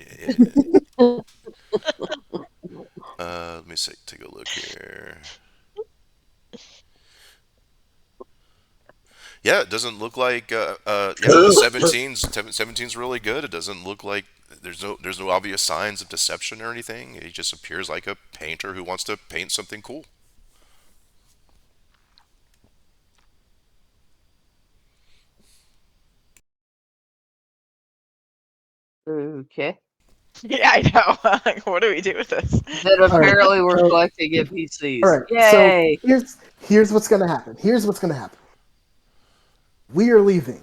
let me see, take a look here. Yeah, it doesn't look like. Yeah, the 17's really good. It doesn't look like there's no obvious signs of deception or anything. He just appears like a painter who wants to paint something cool. Okay. Yeah, I know. Like, what do we do with this? Then All right. apparently we're So, collecting all NPCs. right. So Yay! here's what's gonna happen. Here's what's gonna happen. We are leaving.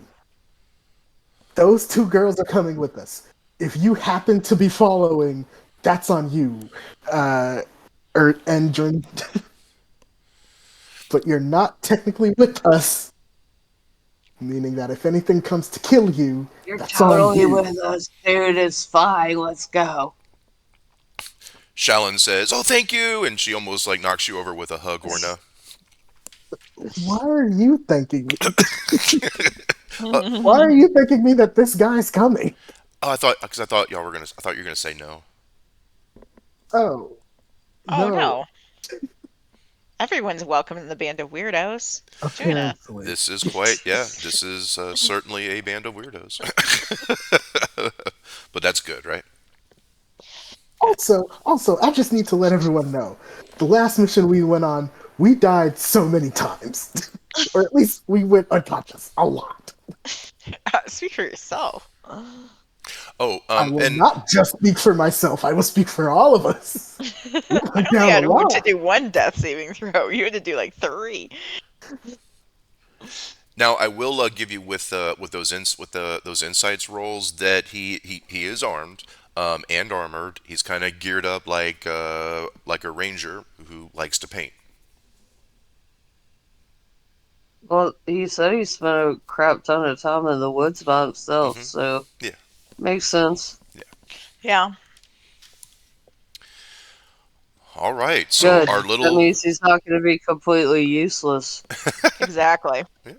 Those two girls are coming with us. If you happen to be following, that's on you. Endrin, but you're not technically with us, meaning that if anything comes to kill you, You're that's on totally you. with us, dude. It's fine. Let's go. Shallon says, "Oh, thank you," and she almost like knocks you over with a hug, Orna. Why are you thanking me? Uh, Why are you thanking me that this guy's coming? oh, I thought because I thought y'all were gonna. I thought you were gonna say no. Oh, Oh no, no. Everyone's welcome in the band of weirdos. Join us. apparently. This is quite. Yeah, this is certainly a band of weirdos. But that's good, right? Also, I just need to let everyone know the last mission we went on, we died so many times. Or at least we went unconscious a lot. Speak for yourself. Oh, I will and not just speak for myself. I will speak for all of us. We I went only down a had to lot. do one death saving throw. You had to do like 3. now I will give you with those insights rolls that he is armed and armored. He's kind of geared up like a ranger who likes to paint. Well, he said he spent a crap ton of time in the woods by himself, Hmm. so Yeah, makes sense. yeah. Yeah, All right. So Good. our That little means he's not going to be completely useless. exactly. yeah.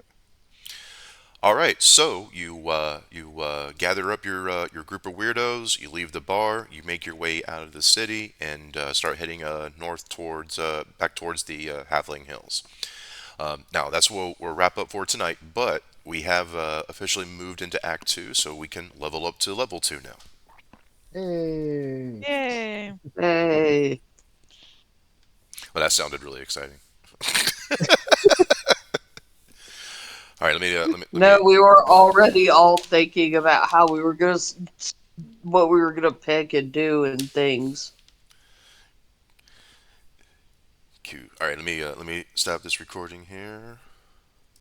All right, so you gather up your group of weirdos. You leave the bar. You make your way out of the city and start heading north towards back towards the Halfling Hills. Now that's what we'll wrap up for tonight. But we have officially moved into Act Two, so we can level up to level 2 now. Hey. Yay. Hey. Well, that sounded really exciting. All right, let No, me we were already all thinking about how we were going to, what we were going to pick and do and things. cue. All right, let me stop this recording here.